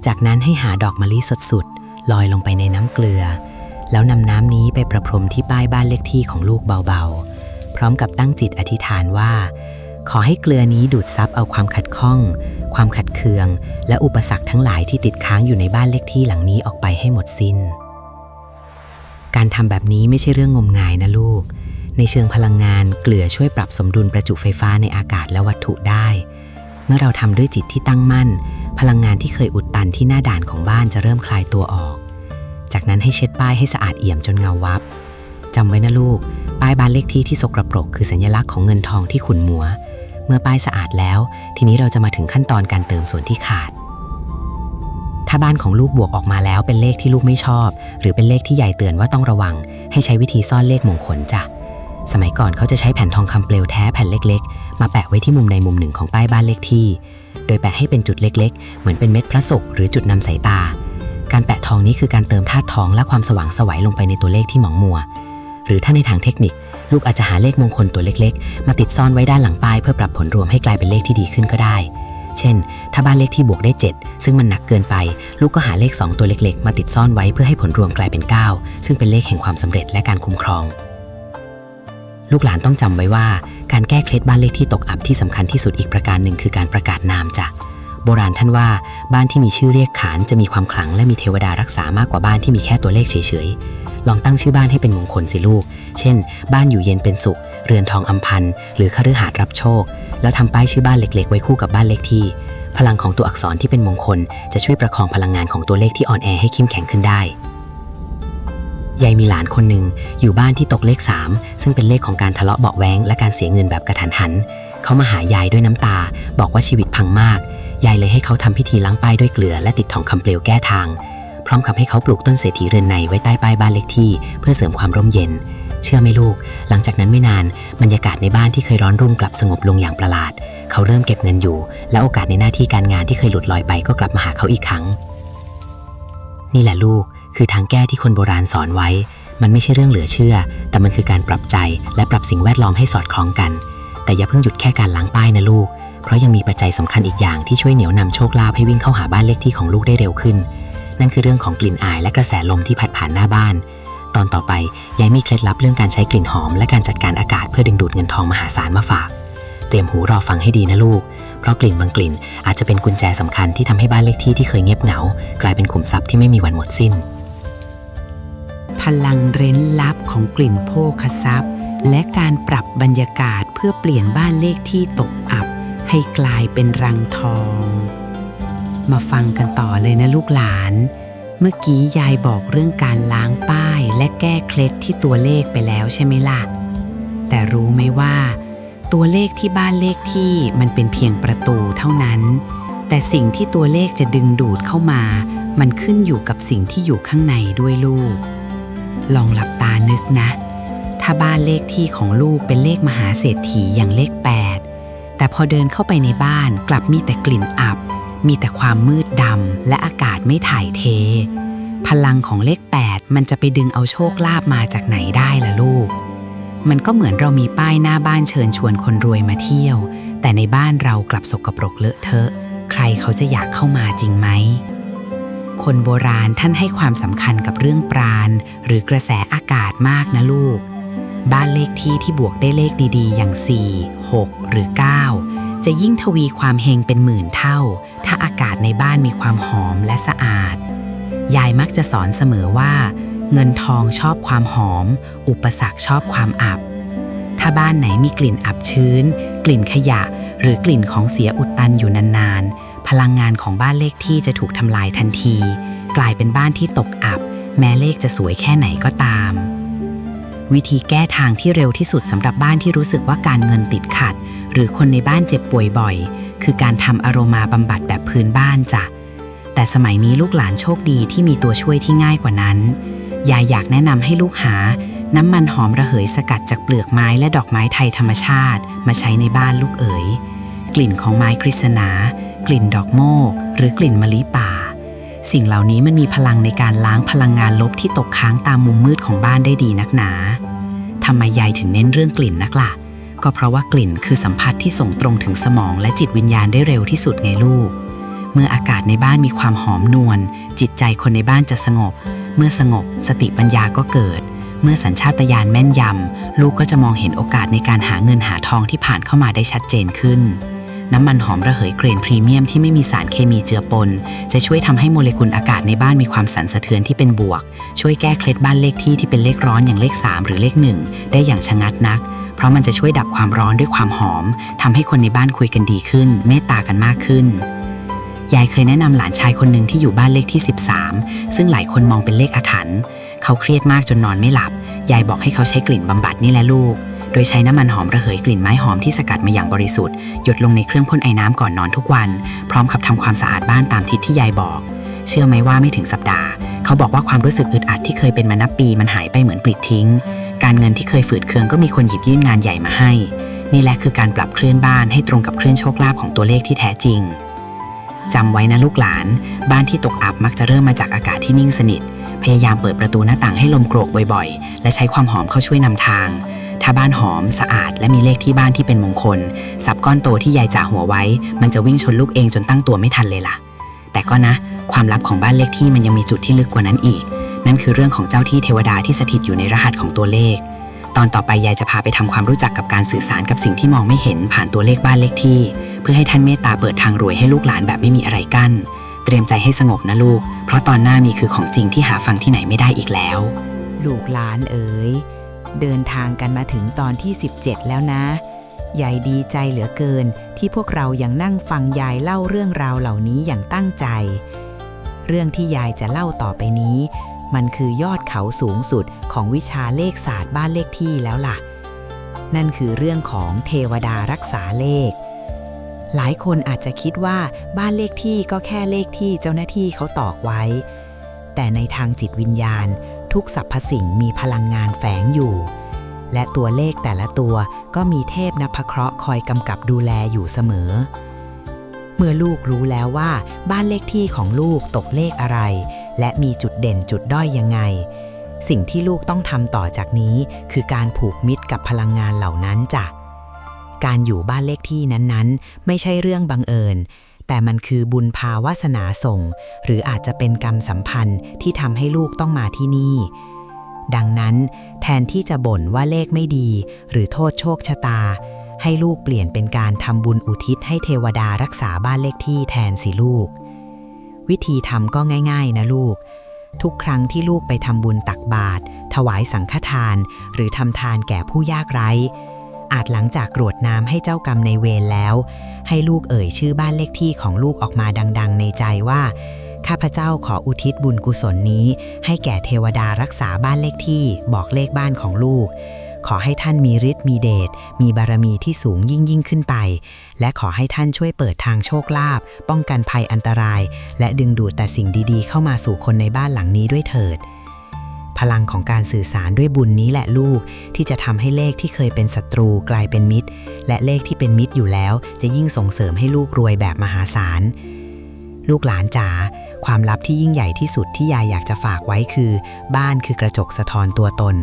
A: จากนั้นให้หาดอกมะลิสดๆลอยลงไปในน้ำเกลือแล้วนำน้ำนี้ไปประพรมที่ป้ายบ้านเลขที่ของลูกเบาๆพร้อมกับตั้งจิตอธิษฐานว่าขอให้เกลือนี้ดูดซับเอาความขัดข้องความขัดเคืองและอุปสรรคทั้งหลายที่ติดค้างอยู่ในบ้านเลขที่หลังนี้ออกไปให้หมดสิ้นการทำแบบนี้ไม่ใช่เรื่องงมงายนะลูกในเชิงพลังงานเกลือช่วยปรับสมดุลประจุไฟฟ้าในอากาศและวัตถุได้เมื่อเราทำด้วยจิตที่ตั้งมั่นพลังงานที่เคยอุดตันที่หน้าด่านของบ้านจะเริ่มคลายตัวออกจากนั้นให้เช็ดป้ายให้สะอาดเอี่ยมจนเงาวับจำไว้นะลูกป้ายบ้านเลขที่ที่สกปรกคือสัญลักษณ์ของเงินทองที่ขุ่นมัว
C: เมื่อป้ายสะอาดแล้วทีนี้เราจะมาถึงขั้นตอนการเติมส่วนที่ขาดถ้าบ้านของลูกบวกออกมาแล้วเป็นเลขที่ลูกไม่ชอบหรือเป็นเลขที่ยายเตือนว่าต้องระวังให้ใช้วิธีซ่อนเลขมงคลจ้ะสมัยก่อนเขาจะใช้แผ่นทองคำเปลวแท้แผ่นเล็กๆมาแปะไว้ที่มุมใดมุมหนึ่งของป้ายบ้านเลขที่โดยแปะให้เป็นจุดเล็กๆเหมือนเป็นเม็ดพระศุกร์หรือจุดนำสายตาการแปะทองนี้คือการเติมธาตุทองและความสว่างไสวลงไปในตัวเลขที่หมองมัวหรือถ้าในทางเทคนิคลูกอาจจะหาเลขมงคลตัวเล็กๆมาติดซ่อนไว้ด้านหลังป้ายเพื่อปรับผลรวมให้กลายเป็นเลขที่ดีขึ้นก็ได้เช่นถ้าบ้านเลขที่บวกได้7ซึ่งมันหนักเกินไปลูกก็หาเลข2ตัวเล็กๆมาติดซ่อนไว้เพื่อให้ผลรวมกลายเป็น9ซึ่งเป็นเลขแห่งความสำเร็จและการคุ้มครองลูกหลานต้องจำไว้ว่าการแก้เคล็ดบ้านเลขที่ตกอับที่สำคัญที่สุดอีกประการหนึ่งคือการประกาศนามจ้ะโบราณท่านว่าบ้านที่มีชื่อเรียกขานจะมีความขลังและมีเทวดารักษามากกว่าบ้านที่มีแค่ตัวเลขเฉยๆลองตั้งชื่อบ้านให้เป็นมงคลสิลูกเช่นบ้านอยู่เย็นเป็นสุขเรือนทองอำพันหรือคฤหาสน์รับโชคแล้วทำป้ายชื่อบ้านเล็กๆไว้คู่กับบ้านเลขที่พลังของตัวอักษรที่เป็นมงคลจะช่วยประคองพลังงานของตัวเลขที่อ่อนแอให้เข้มแข็งขึ้นได้ยายมีหลานคนหนึ่งอยู่บ้านที่ตกเลข3ซึ่งเป็นเลขของการทะเลาะเบาะแว้งและการเสียเงินแบบกระทันหันเขามาหายายด้วยน้ำตาบอกว่าชีวิตพังมากยายเลยให้เขาทำพิธีล้างป้ายด้วยเกลือและติดทองคำเปลวแก้ทางพร้อมกับให้เขาปลูกต้นเศรษฐีเรือนในไว้ใต้ป้ายบ้านเลขที่เพื่อเสริมความร่มเย็นเชื่อไหมลูกหลังจากนั้นไม่นานบรรยากาศในบ้านที่เคยร้อนรุ่มกลับสงบลงอย่างประหลาดเขาเริ่มเก็บเงินอยู่และโอกาสในหน้าที่การงานที่เคยหลุดลอยไปก็กลับมาหาเขาอีกครั้งนี่แหละลูกคือทางแก้ที่คนโบราณสอนไว้มันไม่ใช่เรื่องเหลือเชื่อแต่มันคือการปรับใจและปรับสิ่งแวดล้อมให้สอดคล้องกันแต่อย่าเพิ่งหยุดแค่การล้างป้ายนะลูกเพราะยังมีปัจจัยสำคัญอีกอย่างที่ช่วยเหนี่ยวนำโชคลาภให้วิ่งเข้าหาบ้านเลขที่ของลูกได้เร็วขึ้นนั่นคือเรื่องของกลิ่นอายและกระแสลมที่พัดผ่านหน้าบ้านตอนต่อไปยายมีเคล็ดลับเรื่องการใช้กลิ่นหอมและการจัดการอากาศเพื่อดึงดูดเงินทองมหาศาลมาฝากเตรียมหูรอฟังให้ดีนะลูกเพราะกลิ่นบางกลิ่นอาจจะเป็นกุญแจสำคัญที่ทำให้บ้านเลขที่ที่เคยเงียบเหงากลายเป็นขุมทรัพย์ที่ไม่มีวันหมดสิ้น
B: พลังเร้นลับของกลิ่นโภคทรัพย์และการปรับบรรยากาศเพื่อเปลี่ยนบ้านเลขที่ตกอับให้กลายเป็นรังทองมาฟังกันต่อเลยนะลูกหลานเมื่อกี้ยายบอกเรื่องการล้างป้ายและแก้เคล็ดที่ตัวเลขไปแล้วใช่ไหมล่ะแต่รู้ไหมว่าตัวเลขที่บ้านเลขที่มันเป็นเพียงประตูเท่านั้นแต่สิ่งที่ตัวเลขจะดึงดูดเข้ามามันขึ้นอยู่กับสิ่งที่อยู่ข้างในด้วยลูกลองหลับตานึกนะถ้าบ้านเลขที่ของลูกเป็นเลขมหาเศรษฐีอย่างเลข8แต่พอเดินเข้าไปในบ้านกลับมีแต่กลิ่นอับมีแต่ความมืดดำและอากาศไม่ถ่ายเทพลังของเลข8มันจะไปดึงเอาโชคลาภมาจากไหนได้ล่ะลูกมันก็เหมือนเรามีป้ายหน้าบ้านเชิญชวนคนรวยมาเที่ยวแต่ในบ้านเรากลับสกปรกเลอะเทอะใครเขาจะอยากเข้ามาจริงไหมคนโบราณท่านให้ความสำคัญกับเรื่องปราณหรือกระแสอากาศมากนะลูกบ้านเลขที่บวกได้เลขดีๆอย่าง4 6หรือ9จะยิ่งทวีความเฮงเป็นหมื่นเท่าถ้าอากาศในบ้านมีความหอมและสะอาดยายมักจะสอนเสมอว่าเงินทองชอบความหอมอุปสรรคชอบความอับถ้าบ้านไหนมีกลิ่นอับชื้นกลิ่นขยะหรือกลิ่นของเสียอุดตันอยู่นานๆพลังงานของบ้านเลขที่จะถูกทำลายทันทีกลายเป็นบ้านที่ตกอับแม้เลขจะสวยแค่ไหนก็ตามวิธีแก้ทางที่เร็วที่สุดสำหรับบ้านที่รู้สึกว่าการเงินติดขัดหรือคนในบ้านเจ็บป่วยบ่อยคือการทำอโรมาบำบัดแบบพื้นบ้านจ้ะแต่สมัยนี้ลูกหลานโชคดีที่มีตัวช่วยที่ง่ายกว่านั้นยายอยากแนะนำให้ลูกหาน้ำมันหอมระเหยสกัดจากเปลือกไม้และดอกไม้ไทยธรรมชาติมาใช้ในบ้านลูกเอ๋ยกลิ่นของไม้กฤษณากลิ่นดอกโมกหรือกลิ่นมะลิป่าสิ่งเหล่านี้มันมีพลังในการล้างพลังงานลบที่ตกค้างตามมุมมืดของบ้านได้ดีนักหนาทำไมยายถึงเน้นเรื่องกลิ่นนักล่ะก็เพราะว่ากลิ่นคือสัมผัสที่ส่งตรงถึงสมองและจิตวิญญาณได้เร็วที่สุดไงลูกเมื่ออากาศในบ้านมีความหอมนวลจิตใจคนในบ้านจะสงบเมื่อสงบสติปัญญาก็เกิดเมื่อสัญชาตญาณแม่นยำลูกก็จะมองเห็นโอกาสในการหาเงินหาทองที่ผ่านเข้ามาได้ชัดเจนขึ้นน้ำมันหอมระเหยเกรดพรีเมียมที่ไม่มีสารเคมีเจือปนจะช่วยทำให้โมเลกุลอากาศในบ้านมีความสั่นสะเทือนที่เป็นบวกช่วยแก้เคล็ดบ้านเลขที่เป็นเลขร้อนอย่างเลข3หรือเลข1ได้อย่างชะงัดนักเพราะมันจะช่วยดับความร้อนด้วยความหอมทำให้คนในบ้านคุยกันดีขึ้นเมตตากันมากขึ้นยายเคยแนะนำหลานชายคนหนึ่งที่อยู่บ้านเลขที่13ซึ่งหลายคนมองเป็นเลขอาถรรพ์เขาเครียดมากจนนอนไม่หลับยายบอกให้เขาใช้กลิ่นบำบัดนี่แหละลูก
A: โดยใช้น้ำมันหอมระเหยกลิ่นไม้หอมที่สกัดมาอย่างบริสุทธิ์หยดลงในเครื่องพ่นไอน้ำก่อนนอนทุกวันพร้อมกับทำความสะอาดบ้านตามทิศที่ยายบอกเชื่อไหมว่าไม่ถึงสัปดาห์เขาบอกว่าความรู้สึกอึดอัดที่เคยเป็นมานับปีมันหายไปเหมือนปลิดทิ้งการเงินที่เคยฝืดเคืองก็มีคนหยิบยื่นงานใหญ่มาให้นี่แหละคือการปรับเคลื่อนบ้านให้ตรงกับเคลื่อนโชคลาภของตัวเลขที่แท้จริงจำไว้นะลูกหลานบ้านที่ตกอับมักจะเริ่มมาจากอากาศที่นิ่งสนิทพยายามเปิดประตูหน้าต่างให้ลมโกรกบ่อยๆและใช้ความหอมเข้าช่วยนำทางถ้าบ้านหอมสะอาดและมีเลขที่บ้านที่เป็นมงคลทรัพย์ก้อนโตที่ยายจ่าหัวไว้มันจะวิ่งชนลูกเองจนตั้งตัวไม่ทันเลยล่ะแต่ก็นะความลับของบ้านเลขที่มันยังมีจุดที่ลึกกว่านั้นอีกนั่นคือเรื่องของเจ้าที่เทวดาที่สถิตอยู่ในรหัสของตัวเลขตอนต่อไปยายจะพาไปทำความรู้จักกับการสื่อสารกับสิ่งที่มองไม่เห็นผ่านตัวเลขบ้านเลขที่เพื่อให้ท่านเมตตาเปิดทางรวยให้ลูกหลานแบบไม่มีอะไรกั้นเตรียมใจให้สงบนะลูกเพราะตอนหน้ามีคือของจริงที่หาฟังที่ไหนไม่ได้อีกแล้ว
B: ลูกหลานเอ๋ยเดินทางกันมาถึงตอนที่17แล้วนะยายดีใจเหลือเกินที่พวกเรายังนั่งฟังยายเล่าเรื่องราวเหล่านี้อย่างตั้งใจเรื่องที่ยายจะเล่าต่อไปนี้มันคือยอดเขาสูงสุดของวิชาเลขศาสตร์บ้านเลขที่แล้วล่ะนั่นคือเรื่องของเทวดารักษาเลขหลายคนอาจจะคิดว่าบ้านเลขที่ก็แค่เลขที่เจ้าหน้าที่เขาตอกไว้แต่ในทางจิตวิญญาณทุกสรรพสิ่งมีพลังงานแฝงอยู่และตัวเลขแต่ละตัวก็มีเทพนพเคราะห์คอยกำกับดูแลอยู่เสมอเมื่อลูกรู้แล้วว่าบ้านเลขที่ของลูกตกเลขอะไรและมีจุดเด่นจุดด้อยยังไงสิ่งที่ลูกต้องทำต่อจากนี้คือการผูกมิตรกับพลังงานเหล่านั้นจ้ะการอยู่บ้านเลขที่นั้นๆไม่ใช่เรื่องบังเอิญแต่มันคือบุญพาวาสนาส่งหรืออาจจะเป็นกรรมสัมพันธ์ที่ทำให้ลูกต้องมาที่นี่ดังนั้นแทนที่จะบ่นว่าเลขไม่ดีหรือโทษโชคชะตาให้ลูกเปลี่ยนเป็นการทำบุญอุทิศให้เทวดารักษาบ้านเลขที่แทนสิลูกวิธีทำก็ง่ายๆนะลูกทุกครั้งที่ลูกไปทำบุญตักบาตรถวายสังฆทานหรือทำทานแก่ผู้ยากไร้อาจหลังจากกรวดน้ำให้เจ้ากรรมในายเวรแล้วให้ลูกเอ่ยชื่อบ้านเลขที่ของลูกออกมาดังๆในใจว่าข้าพเจ้าขออุทิศบุญกุศลนี้ให้แก่เทวดารักษาบ้านเลขที่บอกเลขบ้านของลูกขอให้ท่านมีฤทธิ์มีเดชมีบารมีที่สูงยิ่งขึ้นไปและขอให้ท่านช่วยเปิดทางโชคลาภป้องกันภัยอันตรายและดึงดูดแต่สิ่งดีๆเข้ามาสู่คนในบ้านหลังนี้ด้วยเถิดพลังของการสื่อสารด้วยบุญนี้แหละลูกที่จะทำให้เลขที่เคยเป็นศัตรูกลายเป็นมิตรและเลขที่เป็นมิตรอยู่แล้วจะยิ่งส่งเสริมให้ลูกรวยแบบมหาศาลลูกหลานจ๋าความลับที่ยิ่งใหญ่ที่สุดที่ยายอยากจะฝากไว้คือบ้านคือกระจกสะท้อนตัวตน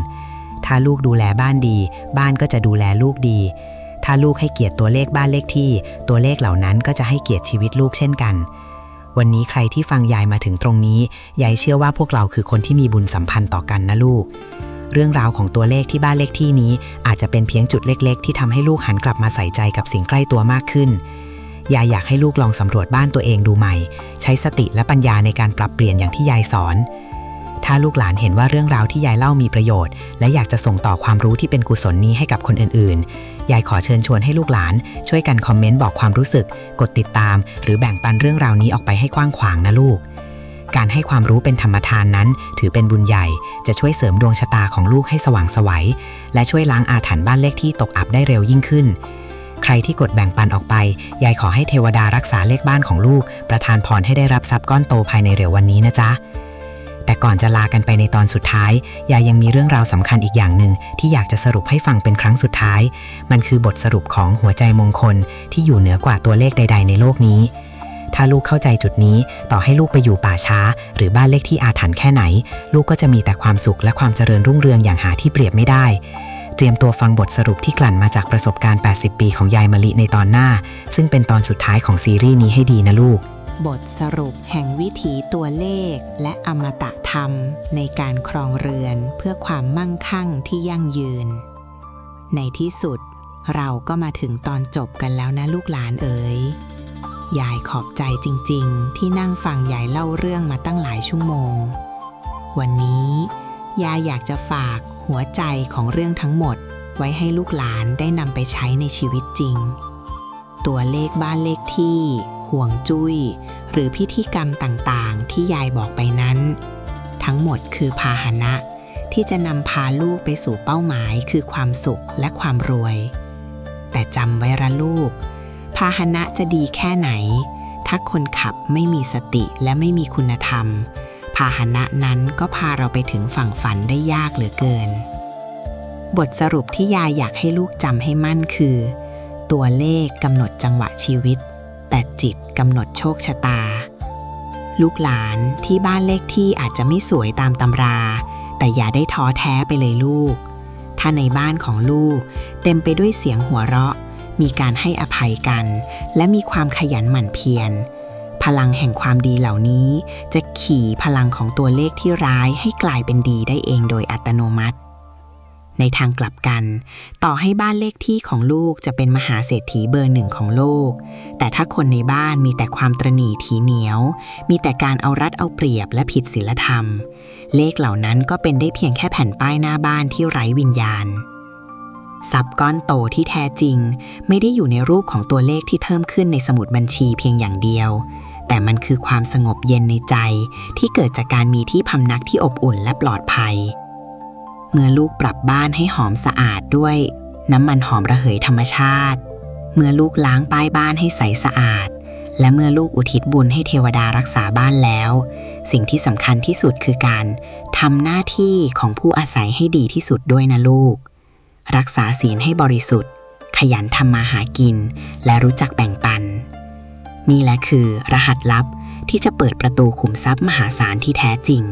B: ถ้าลูกดูแลบ้านดีบ้านก็จะดูแลลูกดีถ้าลูกให้เกียรติตัวเลขบ้านเลขที่ตัวเลขเหล่านั้นก็จะให้เกียรติชีวิตลูกเช่นกันวันนี้ใครที่ฟังยายมาถึงตรงนี้ยายเชื่อว่าพวกเราคือคนที่มีบุญสัมพันธ์ต่อกันนะลูกเรื่องราวของตัวเลขที่บ้านเลขที่นี้อาจจะเป็นเพียงจุดเล็กๆที่ทำให้ลูกหันกลับมาใส่ใจกับสิ่งใกล้ตัวมากขึ้นยายอยากให้ลูกลองสำรวจบ้านตัวเองดูใหม่ใช้สติและปัญญาในการปรับเปลี่ยนอย่างที่ยายสอนถ้าลูกหลานเห็นว่าเรื่องราวที่ยายเล่ามีประโยชน์และอยากจะส่งต่อความรู้ที่เป็นกุศลนี้ให้กับคนอื่นๆยายขอเชิญชวนให้ลูกหลานช่วยกันคอมเมนต์บอกความรู้สึกกดติดตามหรือแบ่งปันเรื่องราวนี้ออกไปให้กว้างขวางนะลูกการให้ความรู้เป็นธรรมทานนั้นถือเป็นบุญใหญ่จะช่วยเสริมดวงชะตาของลูกให้สว่างไสวและช่วยล้างอาถรรพ์บ้านเลขที่ตกอับได้เร็วยิ่งขึ้นใครที่กดแบ่งปันออกไปยายขอให้เทวดารักษาเลขบ้านของลูกประทานพรให้ได้รับทรัพย์ก้อนโตภายในเร็ววันนี้นะจ๊ะแต่ก่อนจะลากันไปในตอนสุดท้ายยายยังมีเรื่องราวสำคัญอีกอย่างหนึ่งที่อยากจะสรุปให้ฟังเป็นครั้งสุดท้ายมันคือบทสรุปของหัวใจมงคลที่อยู่เหนือกว่าตัวเลขใดๆในโลกนี้ถ้าลูกเข้าใจจุดนี้ต่อให้ลูกไปอยู่ป่าช้าหรือบ้านเลขที่อาถรรพ์แค่ไหนลูกก็จะมีแต่ความสุขและความเจริญรุ่งเรืองอย่างหาที่เปรียบไม่ได้เตรียมตัวฟังบทสรุปที่กลั่นมาจากประสบการณ์80ปีของยายมะลิในตอนหน้าซึ่งเป็นตอนสุดท้ายของซีรีส์นี้ให้ดีนะลูก
A: บทสรุปแห่งวิถีตัวเลขและอมตะธรรมในการครองเรือนเพื่อความมั่งคั่งที่ยั่งยืนในที่สุดเราก็มาถึงตอนจบกันแล้วนะลูกหลานเอ๋ยยายขอบใจจริงๆที่นั่งฟังยายเล่าเรื่องมาตั้งหลายชั่วโมงวันนี้ยายอยากจะฝากหัวใจของเรื่องทั้งหมดไว้ให้ลูกหลานได้นำไปใช้ในชีวิตจริงตัวเลขบ้านเลขที่ห่วงจุ้ยหรือพิธีกรรมต่างๆที่ยายบอกไปนั้นทั้งหมดคือพาหนะ
B: ที่จะนำพาลูกไปสู่เป้าหมายคือความสุขและความรวย แต่จำไว้ละลูกพาหนะจะดีแค่ไหนถ้าคนขับไม่มีสติและไม่มีคุณธรรมพาหนะนั้นก็พาเราไปถึงฝั่งฝันได้ยากเหลือเกินบทสรุปที่ยายอยากให้ลูกจำให้มั่นคือตัวเลขกำหนดจังหวะชีวิตแต่จิตกำหนดโชคชะตาลูกหลานที่บ้านเลขที่อาจจะไม่สวยตามตำราแต่อย่าได้ท้อแท้ไปเลยลูกถ้าในบ้านของลูกเต็มไปด้วยเสียงหัวเราะมีการให้อภัยกันและมีความขยันหมั่นเพียรพลังแห่งความดีเหล่านี้จะขี่พลังของตัวเลขที่ร้ายให้กลายเป็นดีได้เองโดยอัตโนมัติในทางกลับกันต่อให้บ้านเลขที่ของลูกจะเป็นมหาเศรษฐีเบอร์หนึ่งของโลกแต่ถ้าคนในบ้านมีแต่ความตระหนี่ถี่เหนียวมีแต่การเอารัดเอาเปรียบและผิดศีลธรรมเลขเหล่านั้นก็เป็นได้เพียงแค่แผ่นป้ายหน้าบ้านที่ไร้วิญญาณทรัพย์ก้อนโตที่แท้จริงไม่ได้อยู่ในรูปของตัวเลขที่เพิ่มขึ้นในสมุดบัญชีเพียงอย่างเดียวแต่มันคือความสงบเย็นในใจที่เกิดจากการมีที่พำนักที่อบอุ่นและปลอดภัยเมื่อลูกปรับบ้านให้หอมสะอาดด้วยน้ำมันหอมระเหยธรรมชาติเมื่อลูกล้างป้ายบ้านให้ใสสะอาดและเมื่อลูกอุทิศบุญให้เทวดารักษาบ้านแล้วสิ่งที่สำคัญที่สุดคือการทำหน้าที่ของผู้อาศัยให้ดีที่สุดด้วยนะลูกรักษาศีลให้บริสุทธิ์ขยันทำมาหากินและรู้จักแบ่งปันนี่แหละคือรหัสลับที่จะเปิดประตูขุมทรัพย์มหาศาลที่แท้จริง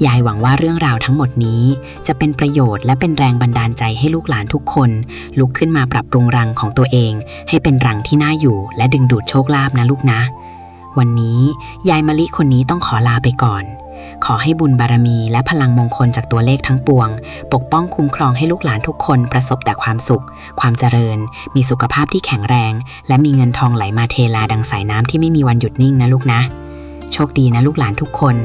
B: ยายหวังว่าเรื่องราวทั้งหมดนี้จะเป็นประโยชน์และเป็นแรงบันดาลใจให้ลูกหลานทุกคนลุกขึ้นมาปรับปรุงรังของตัวเองให้เป็นรังที่น่าอยู่และดึงดูดโชคลาภนะลูกนะวันนี้ยายมะลิคนนี้ต้องขอลาไปก่อนขอให้บุญบารมีและพลังมงคลจากตัวเลขทั้งปวงปกป้องคุ้มครองให้ลูกหลานทุกคนประสบแต่ความสุขความเจริญมีสุขภาพที่แข็งแรงและมีเงินทองไหลมาเทลาดังสายน้ำที่ไม่มีวันหยุดนิ่งนะลูกนะโชคดีนะลูกหลานทุกคน